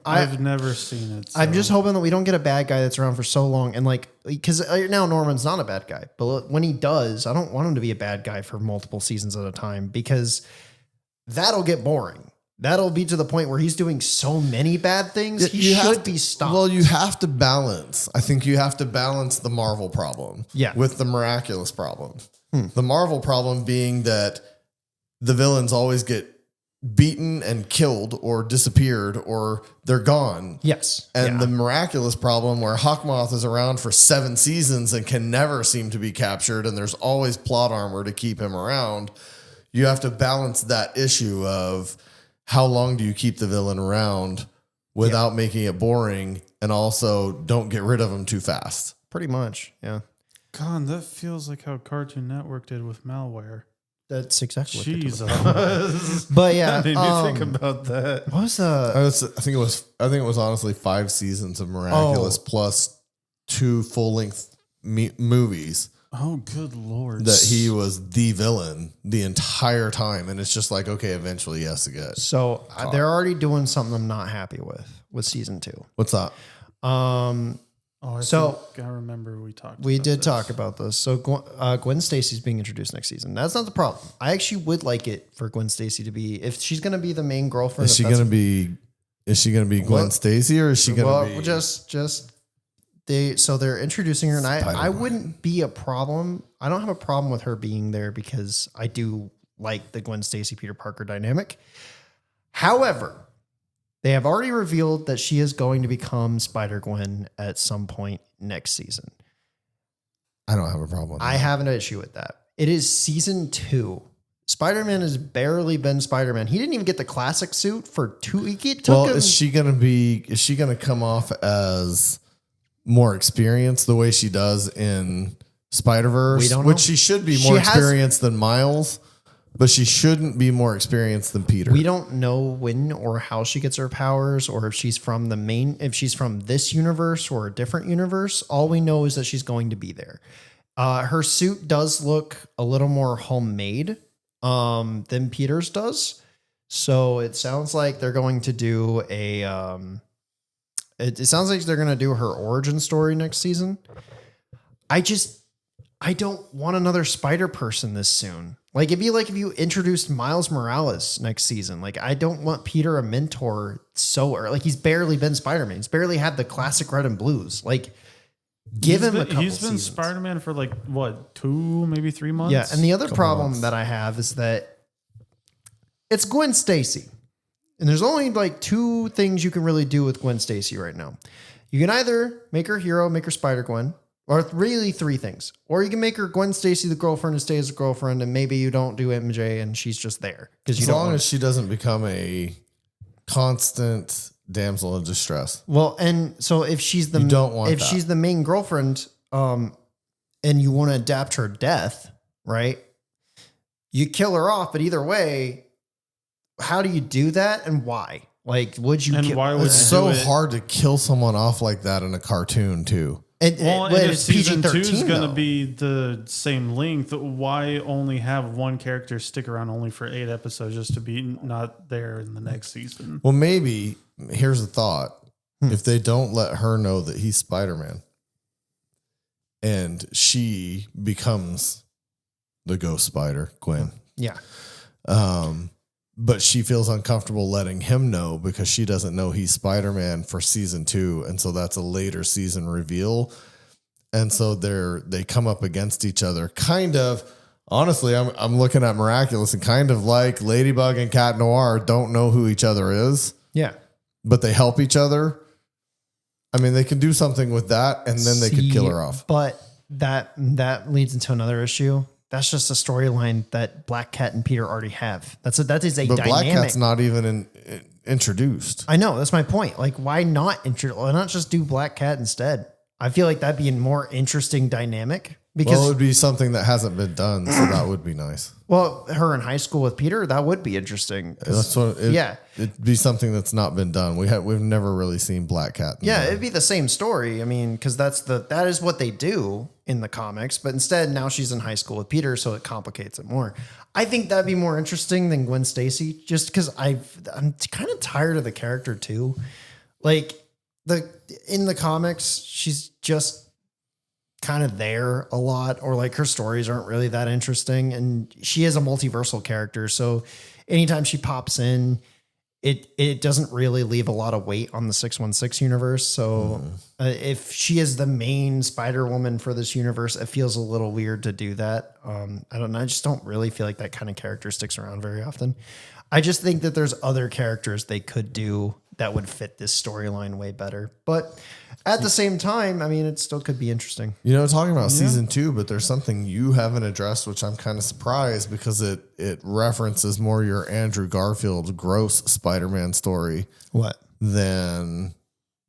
I've never seen it. So. I'm just hoping that we don't get a bad guy that's around for so long. And like, because now Norman's not a bad guy, but when he does, I don't want him to be a bad guy for multiple seasons at a time, because that'll get boring. That'll be to the point where he's doing so many bad things. He should be stopped. Well, you have to balance. I think you have to balance the Marvel problem with the Miraculous problem. The Marvel problem being that the villains always get beaten and killed or disappeared or they're gone. Yes. And the Miraculous problem where Hawkmoth is around for 7 seasons and can never seem to be captured, and there's always plot armor to keep him around. You have to balance that issue of how long do you keep the villain around without making it boring, and also don't get rid of him too fast. Pretty much. Yeah. God, that feels like how Cartoon Network did with Malware. That's exactly what they Jesus. But yeah, That made me think about that. what was I think it was honestly 5 seasons of Miraculous plus 2 full-length movies. Oh, good Lord. That he was the villain the entire time. And it's just like, okay, eventually he has to get. So they're already doing something I'm not happy with season 2. What's that? I think I remember we talked We about did this. talk about this. So Gwen Stacy's being introduced next season. That's not the problem. I actually would like it for Gwen Stacy to be, if she's going to be the main girlfriend. Is she going to be Gwen Stacy, or is she going to be? So they're introducing her, and I Spider-Man. wouldn't be a problem. I don't have a problem with her being there because I do like the Gwen Stacy Peter Parker dynamic. However, they have already revealed that she is going to become Spider-Gwen at some point next season. I don't have a problem with that. I have an issue with that. It is season 2. Spider-Man has barely been Spider-Man. He didn't even get the classic suit for 2 weeks. It took him. Is she going to come off as more experienced the way she does in Spider-Verse? We don't know. Which she should be more experienced than Miles, but she shouldn't be more experienced than Peter. We don't know when or how she gets her powers, or if she's from if she's from this universe or a different universe. All we know is that she's going to be there. Her suit does look a little more homemade than Peter's does. So it sounds like they're going to do it sounds like they're going to do her origin story next season. I don't want another Spider Person this soon. Like, it'd be like if you introduced Miles Morales next season. Like, I don't want Peter a mentor so early. Like, he's barely been Spider-Man. He's barely had the classic red and blues. Like, give him a couple He's been seasons. Spider-Man for like, what, 2, maybe 3 months? Yeah, and the other problem that I have is that it's Gwen Stacy. And there's only like 2 things you can really do with Gwen Stacy right now. You can either make her hero, make her Spider-Gwen, or really 3 things. Or you can make her Gwen Stacy the girlfriend and stay as a girlfriend, and maybe you don't do MJ and she's just there. As long as she doesn't become a constant damsel in distress. Well, and so if she's she's the main girlfriend, and you want to adapt her death, right? You kill her off, but either way, how do you do that and why? Like, would you? And why would it's so hard to kill someone off like that in a cartoon too. And if it's season 2 is going to though. be the same length, why only have one character stick around only for 8 episodes just to be not there in the next season? Well, maybe here's a thought: if they don't let her know that he's Spider-Man, and she becomes the Ghost Spider, Gwen, yeah. But she feels uncomfortable letting him know because she doesn't know he's Spider-Man for season 2. And so that's a later season reveal. And so they come up against each other. Kind of, honestly, I'm looking at Miraculous and kind of like Ladybug and Cat Noir don't know who each other is. Yeah. But they help each other. I mean, they can do something with that and then they could kill her off. But that leads into another issue. That's just a storyline that Black Cat and Peter already have. That is a but dynamic. Black Cat's not even introduced. I know, that's my point. Like, why not just do Black Cat instead? I feel like that'd be a more interesting dynamic Because it would be something that hasn't been done, so that would be nice. well, her in high school with Peter, that would be interesting. That's what. It'd be something that's not been done. We've never really seen Black Cat. It'd be the same story. I mean, because that is what they do in the comics, but instead now she's in high school with Peter, so it complicates it more. I think that'd be more interesting than Gwen Stacy, just because I'm kind of tired of the character too. Like in the comics, she's just kind of there a lot, or like her stories aren't really that interesting, and she is a multiversal character, so anytime she pops in, it doesn't really leave a lot of weight on the 616 universe. So if she is the main Spider-Woman for this universe, it feels a little weird to do that. I don't know. I just don't really feel like that kind of character sticks around very often. I just think that there's other characters they could do that would fit this storyline way better. But at the same time, I mean, it still could be interesting. You know, talking about season 2, but there's something you haven't addressed, which I'm kind of surprised because it references more your Andrew Garfield gross Spider-Man story. What? Than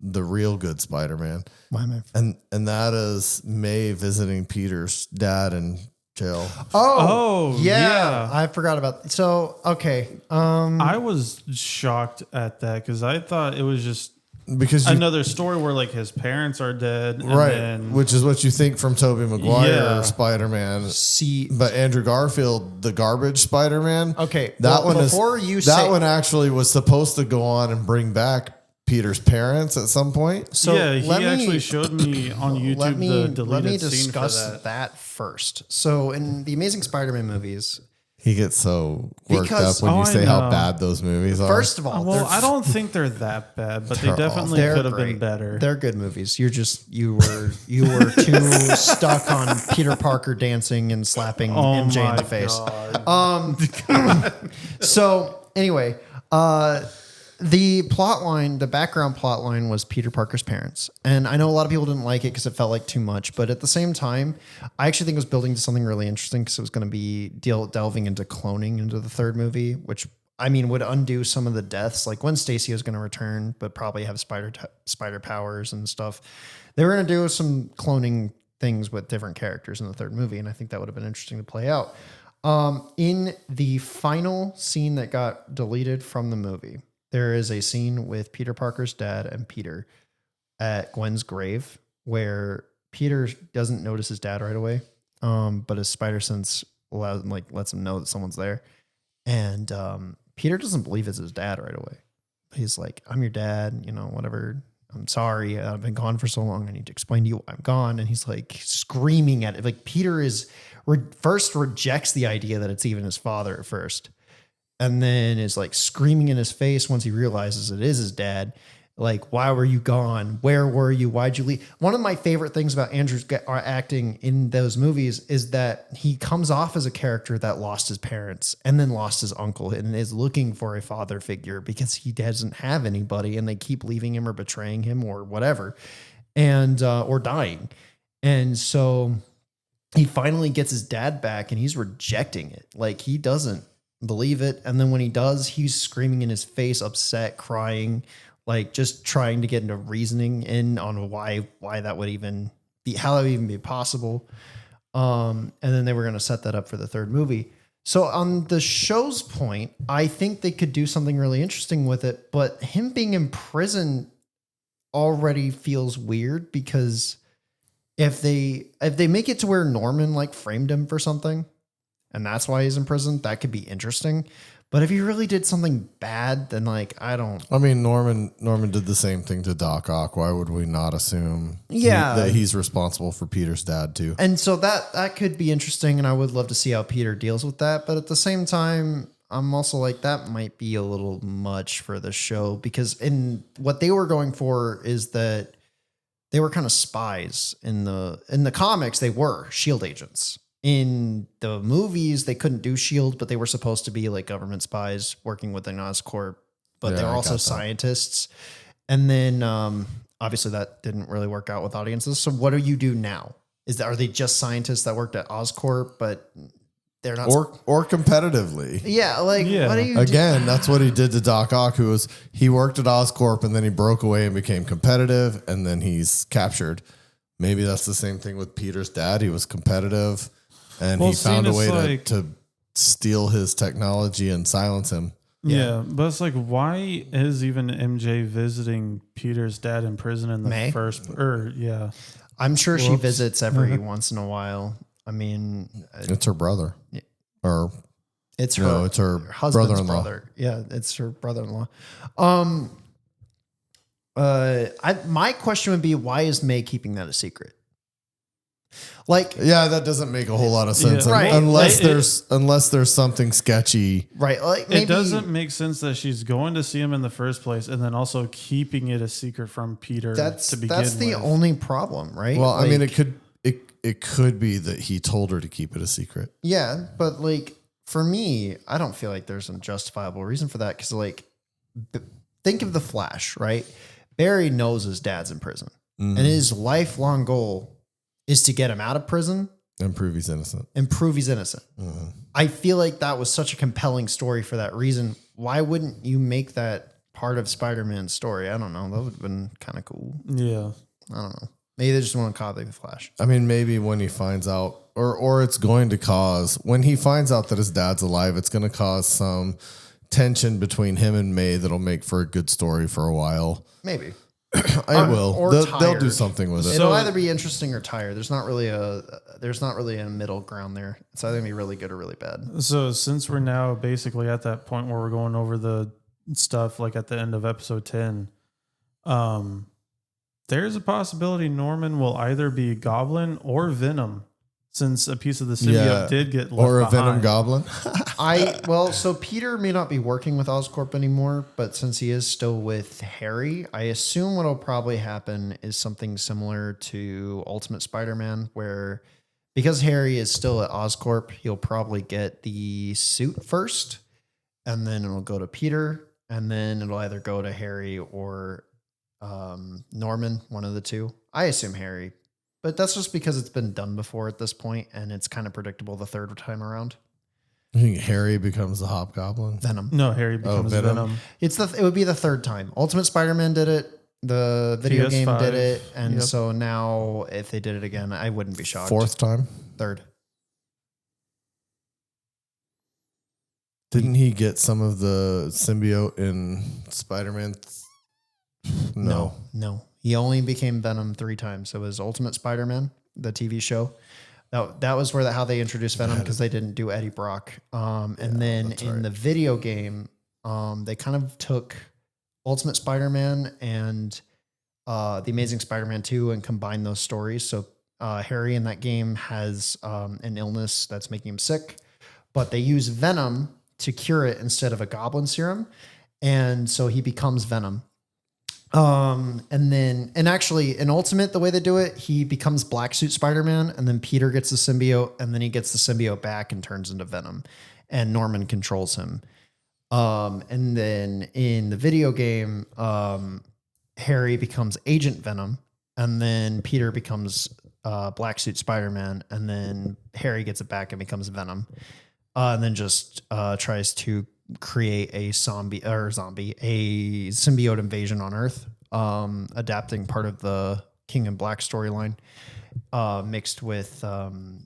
the real good Spider-Man. Why am I? And that is May visiting Peter's dad in jail. Oh, yeah. yeah. I forgot about so okay. I was shocked at that because I thought it was just because another story where like his parents are dead, right? And which is what you think from Tobey Maguire Yeah. Spider-Man. See, But Andrew Garfield, the garbage Spider-Man. okay, that well, one before is you that say- one actually was supposed to go on and bring back Peter's parents at some point. so yeah, he let me- actually showed me on YouTube the deleted let me scene for discuss that. that first. So in the Amazing Spider-Man movies, He gets so worked Because- up when you I say how know. bad those movies are. first of all, Well, they're- I don't think they're that bad, but they They're definitely they're could have great. been better. They're good movies. You were too stuck on Peter Parker dancing and slapping MJ in the face. God. So anyway, the background plot line was Peter Parker's parents. And I know a lot of people didn't like it because it felt like too much. But at the same time, I actually think it was building to something really interesting because it was going to be delving into cloning into the third movie, which I mean would undo some of the deaths. Like Gwen Stacy was going to return, but probably have spider powers and stuff. They were going to do some cloning things with different characters in the third movie. And I think that would have been interesting to play out. In the final scene that got deleted from the movie, there is a scene with Peter Parker's dad and Peter at Gwen's grave where Peter doesn't notice his dad right away. But his spider sense lets him know that someone's there. And Peter doesn't believe it's his dad right away. He's like, I'm your dad, whatever. I'm sorry. I've been gone for so long. I need to explain to you why I'm gone. And he's like screaming at it. Like Peter first rejects the idea that it's even his father at first. And then is like screaming in his face once he realizes it is his dad. Like, why were you gone? Where were you? Why'd you leave? One of my favorite things about Andrew's acting in those movies is that he comes off as a character that lost his parents and then lost his uncle and is looking for a father figure because he doesn't have anybody and they keep leaving him or betraying him or whatever, and or dying. And so he finally gets his dad back and he's rejecting it. Like he doesn't believe it. And then when he does, he's screaming in his face, upset, crying, like just trying to get into reasoning in on why that would even be, how that would even be possible. And then they were going to set that up for the third movie. So on the show's point, I think they could do something really interesting with it, but him being in prison already feels weird because if they make it to where Norman like framed him for something, and that's why he's in prison, that could be interesting. But if he really did something bad, then like, I mean, Norman did the same thing to Doc Ock. Why would we not assume that he's responsible for Peter's dad too? And so that could be interesting. And I would love to see how Peter deals with that. But at the same time, I'm also like, that might be a little much for the show because in what they were going for is that they were kind of spies in the comics. They were SHIELD agents. In the movies, they couldn't do SHIELD, but they were supposed to be like government spies working with an Oscorp, but they were also scientists. And then obviously that didn't really work out with audiences. So what do you do now? Are they just scientists that worked at Oscorp, but they're not or competitively? Yeah, like what do you Again, that's what he did to Doc Ock, he worked at Oscorp and then he broke away and became competitive and then he's captured. maybe that's the same thing with Peter's dad. He was competitive, and Well, he found a seeing way it's to steal his technology and silence him. Yeah, but it's like, why is even MJ visiting Peter's dad in prison in the May? first? Or yeah, I'm sure she Whoops. visits every once in a while. I mean, It's her brother, or it's her. no, it's her husband's brother-in-law. brother. Yeah, it's her brother-in-law. My question would be, why is May keeping that a secret? Like, Yeah, that doesn't make a whole lot of sense, Yeah. Right. unless there's something sketchy. right? Like, maybe it doesn't make sense that she's going to see him in the first place, and then also keeping it a secret from Peter. That's to begin that's the with. only problem, right? Well, I mean, Like, it could be that he told her to keep it a secret. yeah, but like for me, I don't feel like there's a justifiable reason for that because, like, think of the Flash, right? Barry knows his dad's in prison, and his lifelong goal is to get him out of prison And prove he's innocent. and prove he's innocent. I feel like that was such a compelling story for that reason. Why wouldn't you make that part of Spider-Man's story? I don't know. That would have been kind of cool. Yeah, I don't know. Maybe they just want to copy the Flash. I mean, maybe when he finds out, or it's going to cause, when he finds out that his dad's alive, it's going to cause some tension between him and May that'll make for a good story for a while. Maybe. I will. or They'll do tired. something with it. It'll either be interesting or tired. There's not really a middle ground there. It's either gonna be really good or really bad. So since we're now basically at that point where we're going over the stuff like at the end of episode 10, there's a possibility Norman will either be Goblin or Venom, since a piece of the symbiote did get left or a behind. Venom Goblin. So Peter may not be working with Oscorp anymore, but since he is still with Harry, I assume what'll probably happen is something similar to Ultimate Spider-Man, where because Harry is still at Oscorp, he'll probably get the suit first, and then it'll go to Peter, and then it'll either go to Harry or Norman, one of the two. I assume Harry, but that's just because it's been done before at this point, and it's kind of predictable the third time around. I think Harry becomes the Hobgoblin. Venom. No, Harry becomes Venom. Venom. It would be the third time. Ultimate Spider-Man did it. The video game PS5. did it, and Yep. so now if they did it again, I wouldn't be shocked. Fourth time. Third. Didn't he get some of the symbiote in Spider-Man? No. No. He only became Venom 3 times. It was Ultimate Spider-Man, the TV show. That was how they introduced Venom, because they didn't do Eddie Brock. And then in the video game, they kind of took Ultimate Spider-Man and The Amazing Spider-Man 2 and combined those stories. So Harry in that game has an illness that's making him sick, but they use Venom to cure it instead of a goblin serum. And so he becomes Venom. And actually in Ultimate, the way they do it, he becomes Black Suit Spider-Man, and then Peter gets the symbiote, and then he gets the symbiote back and turns into Venom, and Norman controls him. And then in the video game, Harry becomes Agent Venom, and then Peter becomes Black Suit Spider-Man, and then Harry gets it back and becomes Venom, and then just tries to create a symbiote invasion on Earth, adapting part of the King in Black storyline, mixed with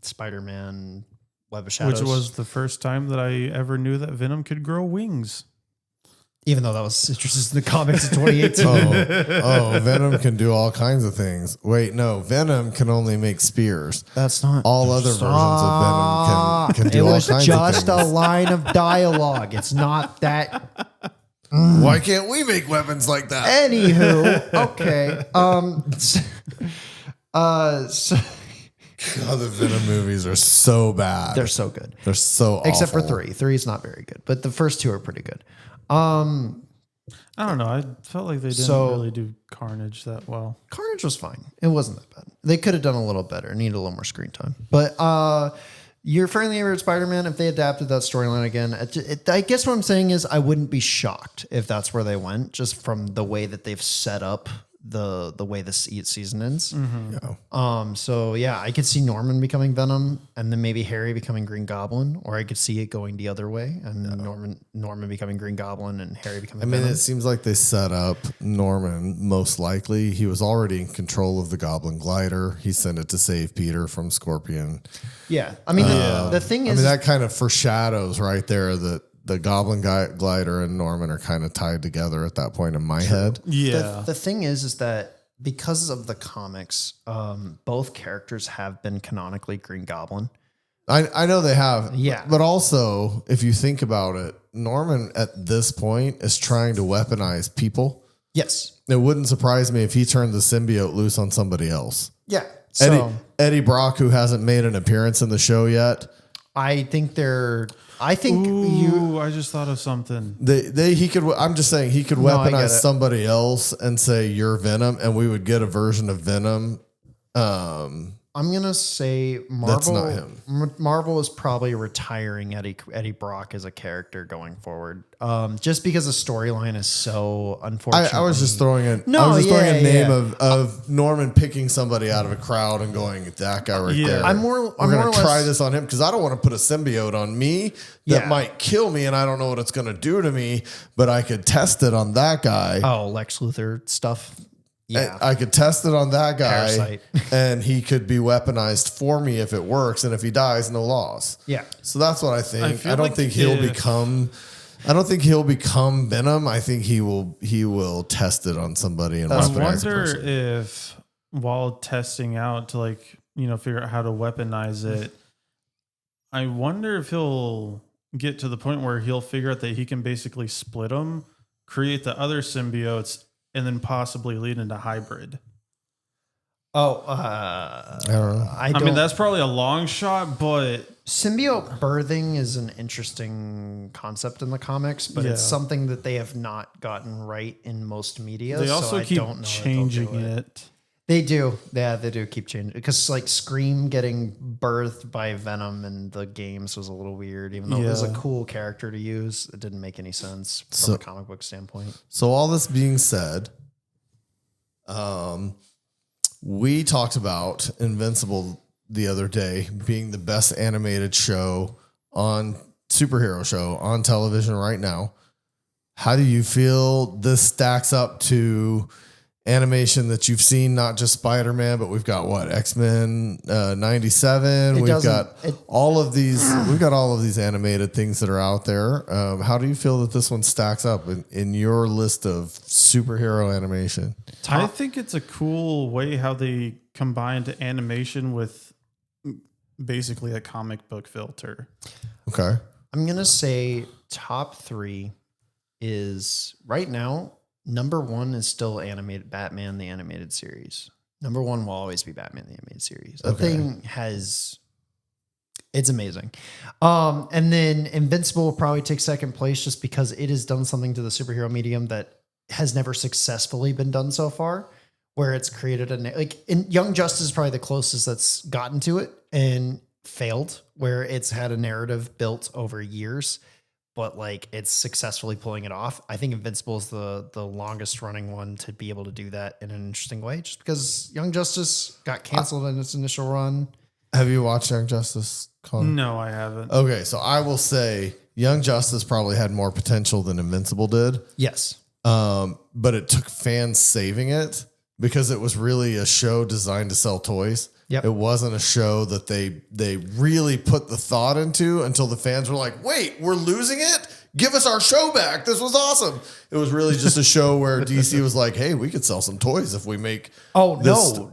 Spider-Man Web of Shadows. Which was the first time that I ever knew that Venom could grow wings. Even though that was introduced in the comics in 2018. Venom can do all kinds of things. Wait, no, Venom can only make spears. That's not All other versions of Venom can do all kinds of things. It was just a line of dialogue. It's not that. Why can't we make weapons like that? Anywho, okay. So God, the Venom movies are so bad. they're so good. They're so awful. Except for 3. 3 is not very good, but the first 2 are pretty good. I don't know. I felt like they didn't really do Carnage that well. Carnage was fine. It wasn't that bad. They could have done a little better. Needed a little more screen time. But your friendly neighborhood Spider-Man, if they adapted that storyline again, I guess what I'm saying is I wouldn't be shocked if that's where they went, just from the way that they've set up the way this season ends. Yeah. So yeah, I could see Norman becoming Venom, and then maybe Harry becoming Green Goblin, or I could see it going the other way, and Norman becoming Green Goblin and Harry becoming. Venom. It seems like they set up Norman. Most likely, he was already in control of the Goblin glider. He sent it to save Peter from Scorpion. Yeah, I mean the thing is, that kind of foreshadows right there that the Goblin glider and Norman are kind of tied together at that point in my head. Yeah. The thing is that because of the comics, both characters have been canonically Green Goblin. I know they have. Yeah. But also, if you think about it, Norman at this point is trying to weaponize people. Yes. It wouldn't surprise me if he turned the symbiote loose on somebody else. Yeah. So Eddie Brock, who hasn't made an appearance in the show yet. I think I just thought of something. I'm just saying he could weaponize somebody else and say you're Venom, and we would get a version of Venom. I'm gonna say Marvel. That's not him. Marvel is probably retiring Eddie Brock as a character going forward, just because the storyline is so unfortunate. I was just throwing a name of Norman picking somebody out of a crowd and going that guy right there. We're gonna try this on him because I don't want to put a symbiote on me that might kill me, and I don't know what it's gonna do to me, but I could test it on that guy. Oh, Lex Luthor stuff. Yeah, I could test it on that guy, Parasite. and he could be weaponized for me if it works, and if he dies, no loss. Yeah. So that's what I think. I don't think he'll become Venom. I think he will test it on somebody and I weaponize wonder the person. if while testing out to figure out how to weaponize it, I wonder if he'll get to the point where he'll figure out that he can basically split them, create the other symbiotes, and then possibly lead into hybrid. I don't know. I mean, that's probably a long shot, but symbiote birthing is an interesting concept in the comics, but it's something that they have not gotten right in most media. They also keep changing it. They do. Yeah, they do keep changing. Because Scream getting birthed by Venom in the games was a little weird. Even though it was a cool character to use, it didn't make any sense from a comic book standpoint. So all this being said, we talked about Invincible the other day being the best animated superhero show on television right now. How do you feel this stacks up to animation that you've seen, not just Spider-Man, but we've got X-Men 97. We've got all of these animated things that are out there. How do you feel that this one stacks up in your list of superhero animation? I think it's a cool way how they combined animation with basically a comic book filter. Okay. I'm going to say top 3 is right now. Number 1 is still Batman, the animated series. Number 1 will always be Batman, the animated series. The thing it's amazing. And then Invincible will probably take second place just because it has done something to the superhero medium that has never successfully been done so far, where it's created Young Justice is probably the closest that's gotten to it and failed, where it's had a narrative built over years. But it's successfully pulling it off. I think Invincible is the longest running one to be able to do that in an interesting way, just because Young Justice got canceled in its initial run. Have you watched Young Justice, Connor? No, I haven't. Okay, so I will say Young Justice probably had more potential than Invincible did. Yes. But it took fans saving it because it was really a show designed to sell toys. Yep. It wasn't a show that they really put the thought into until the fans were like, wait, we're losing it? Give us our show back. This was awesome. It was really just a show where DC was like, hey, we could sell some toys if we make. Oh,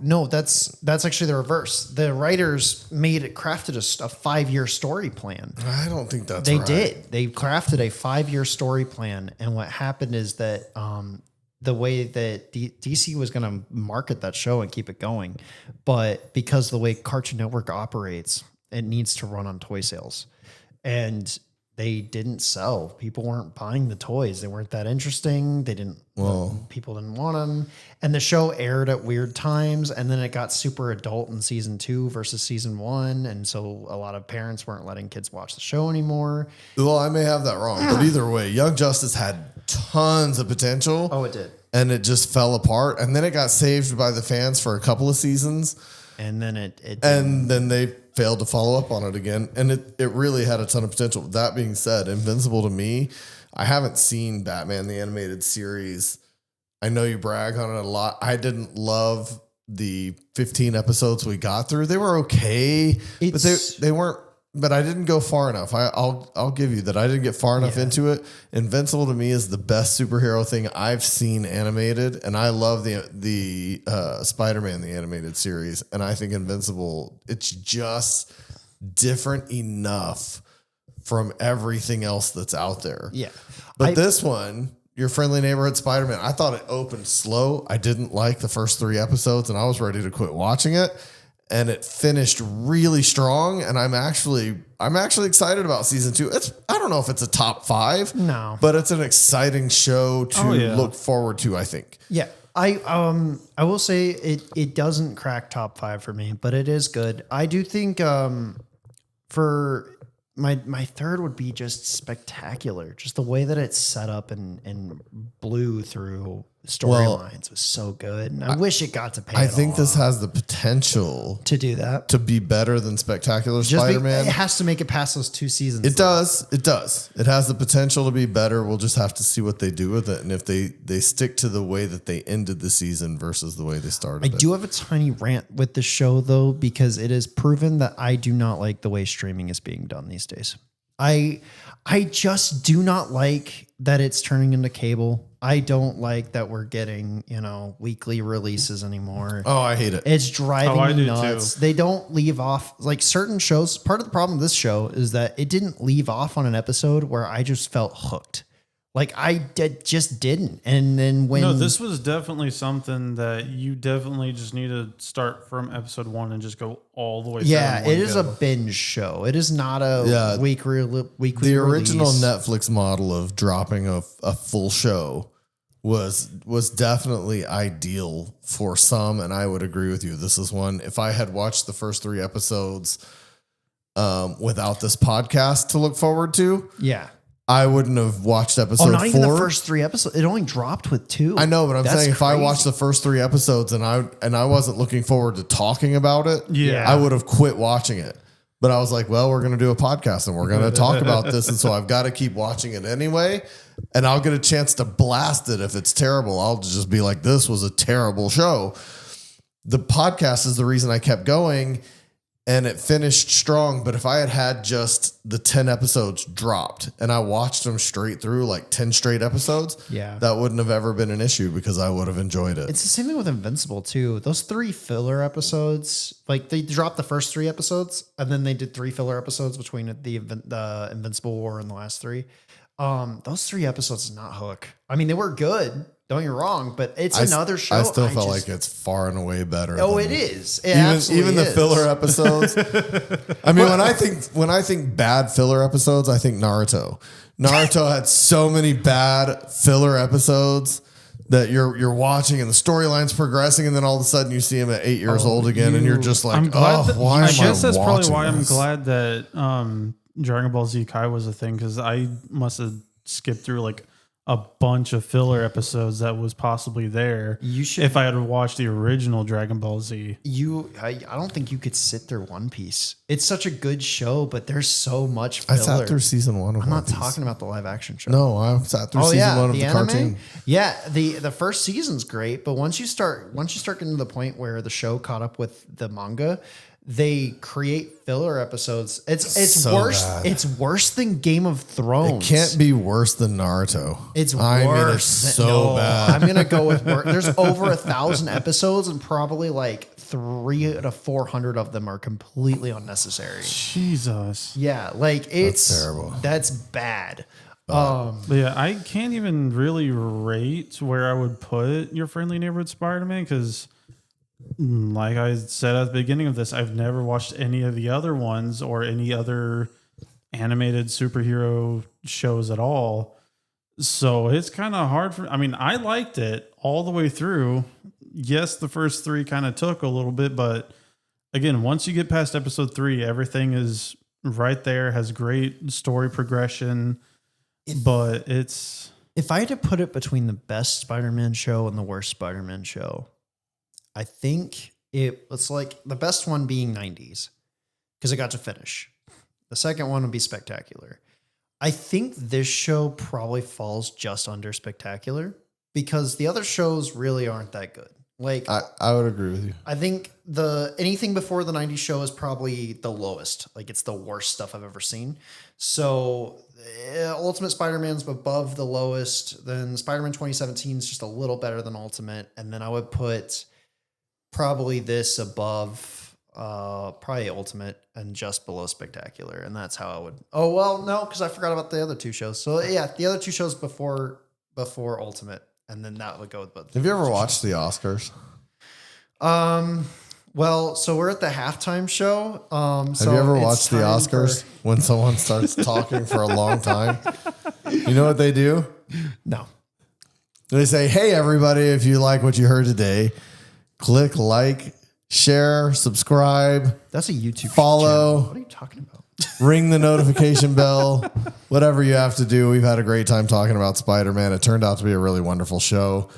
no, that's actually the reverse. The writers crafted a 5-year story plan. I don't think that's right. They did. They crafted a 5-year story plan. And what happened is that, the way that DC was going to market that show and keep it going. But because the way Cartoon Network operates, it needs to run on toy sales. And they didn't sell. People weren't buying the toys. They weren't that interesting. People didn't want them. And the show aired at weird times. And then it got super adult in season 2 versus season 1. And so a lot of parents weren't letting kids watch the show anymore. Well, I may have that wrong, but either way, Young Justice had tons of potential. Oh, it did. and it just fell apart. And then it got saved by the fans for a couple of seasons. And then and then they failed to follow up on it again. And it really had a ton of potential. That being said, Invincible to me, I haven't seen Batman the Animated Series. I know you brag on it a lot. I didn't love the 15 episodes we got through. They were okay, but they weren't. But I didn't go far enough. I'll give you that. I didn't get far enough into it. Invincible to me is the best superhero thing I've seen animated, and I love the Spider-Man the animated series. And I think Invincible, it's just different enough from everything else that's out there. Yeah, but this one, Your Friendly Neighborhood Spider-Man, I thought it opened slow. I didn't like the first 3 episodes, and I was ready to quit watching it. And it finished really strong, and I'm actually excited about season 2. I don't know if it's a top 5, but it's an exciting show to look forward to, I think. Yeah, I will say it doesn't crack top 5 for me, but it is good. I do think for my third would be just spectacular. Just the way that it's set up and blew through storylines was so good. And I wish it got to pay. I think this has the potential to do that, to be better than Spectacular Spider-Man. It has to make it past those 2 seasons. It does. It does. It has the potential to be better. We'll just have to see what they do with it. And if they stick to the way that they ended the season versus the way they started. I do have a tiny rant with the show though, because it is proven that I do not like the way streaming is being done these days. I just do not like that it's turning into cable. I don't like that we're getting, weekly releases anymore. Oh, I hate it. It's driving me nuts. Too. They don't leave off like certain shows. Part of the problem with this show is that it didn't leave off on an episode where I just felt hooked. Like I just didn't. And then when this was definitely something that you definitely just need to start from episode 1 and just go all the way. Yeah, it is a binge show. It is not a weekly. The original Netflix model of dropping a full show was definitely ideal for some, and I would agree with you. This is one. If I had watched the first 3 episodes without this podcast to look forward to, I wouldn't have watched episode 4. Not even the first 3 episodes. It only dropped with 2. I know, but I'm saying if I watched the first 3 episodes and I wasn't looking forward to talking about it, I would have quit watching it. But I was like, well, we're going to do a podcast and we're going to talk about this. And so I've got to keep watching it anyway. And I'll get a chance to blast it if it's terrible. I'll just be like, this was a terrible show. The podcast is the reason I kept going. And it finished strong. But if I had just the 10 episodes dropped and I watched them straight through, like 10 straight episodes, that wouldn't have ever been an issue because I would have enjoyed it. It's the same thing with Invincible too. Those 3 filler episodes, like they dropped the first 3 episodes and then they did 3 filler episodes between the Invincible War and the last 3. Those 3 episodes did not hook. I mean, they were good. Don't get me wrong, but it's another show. I still felt like it's far and away better. Oh, it is. Even the filler episodes. I mean, when I think bad filler episodes, I think Naruto. Naruto had so many bad filler episodes that you're watching and the storyline's progressing, and then all of a sudden you see him at 8 years old again, and you're just like, why? I guess that's probably why I'm glad that Dragon Ball Z Kai was a thing, because I must have skipped through like a bunch of filler episodes that was possibly there. You should, if I had watched the original Dragon Ball Z. I don't think you could sit through One Piece. It's such a good show, but there's so much filler. I sat through season 1 of I'm One not Piece. talking about the live action show. No, I sat through season 1 of the cartoon. Yeah, the first season's great, but once you start getting to the point where the show caught up with the manga, they create filler episodes. It's so worse. Bad. It's worse than Game of Thrones. It can't be worse than Naruto. It's worse. I mean, it's so bad. I'm gonna go with worse. There's over 1,000 episodes, and probably like 300 to 400 of them are completely unnecessary. Jesus. Yeah, like it's that's terrible. That's bad. But yeah, I can't even really rate where I would put Your Friendly Neighborhood Spider-Man, because like I said at the beginning of this, I've never watched any of the other ones or any other animated superhero shows at all. So it's kind of hard for, I mean, I liked it all the way through. Yes, the first 3 kind of took a little bit, but again, once you get past episode 3, everything is right there, has great story progression, but it's If I had to put it between the best Spider-Man show and the worst Spider-Man show, I think it's like the best one being 90s because it got to finish. The second one would be Spectacular. I think this show probably falls just under Spectacular because the other shows really aren't that good. Like I would agree with you. I think anything before the 90s show is probably the lowest. Like it's the worst stuff I've ever seen. So Ultimate Spider-Man's above the lowest. Then Spider-Man 2017 is just a little better than Ultimate. And then I would put probably this above probably Ultimate and just below Spectacular. And that's how I would. Oh, well, no, because I forgot about the other two shows. So yeah, the other two shows before Ultimate. And then that would go with both. Have you ever watched the Oscars? Well, so we're at the halftime show. Have you ever watched the Oscars when someone starts talking for a long time? You know what they do? No. They say, hey, everybody, if you like what you heard today, click like, share, subscribe. That's a YouTube follow. channel. What are you talking about? Ring the notification bell, whatever you have to do. We've had a great time talking about Spider-Man. It turned out to be a really wonderful show.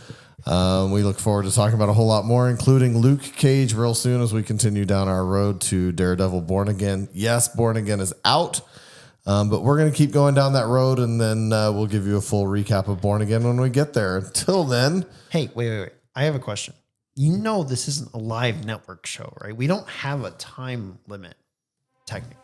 We look forward to talking about a whole lot more, including Luke Cage real soon as we continue down our road to Daredevil Born Again. Yes, Born Again is out, but we're going to keep going down that road, and then we'll give you a full recap of Born Again when we get there. Until then. Hey, wait. I have a question. You know this isn't a live network show, right? We don't have a time limit, technically.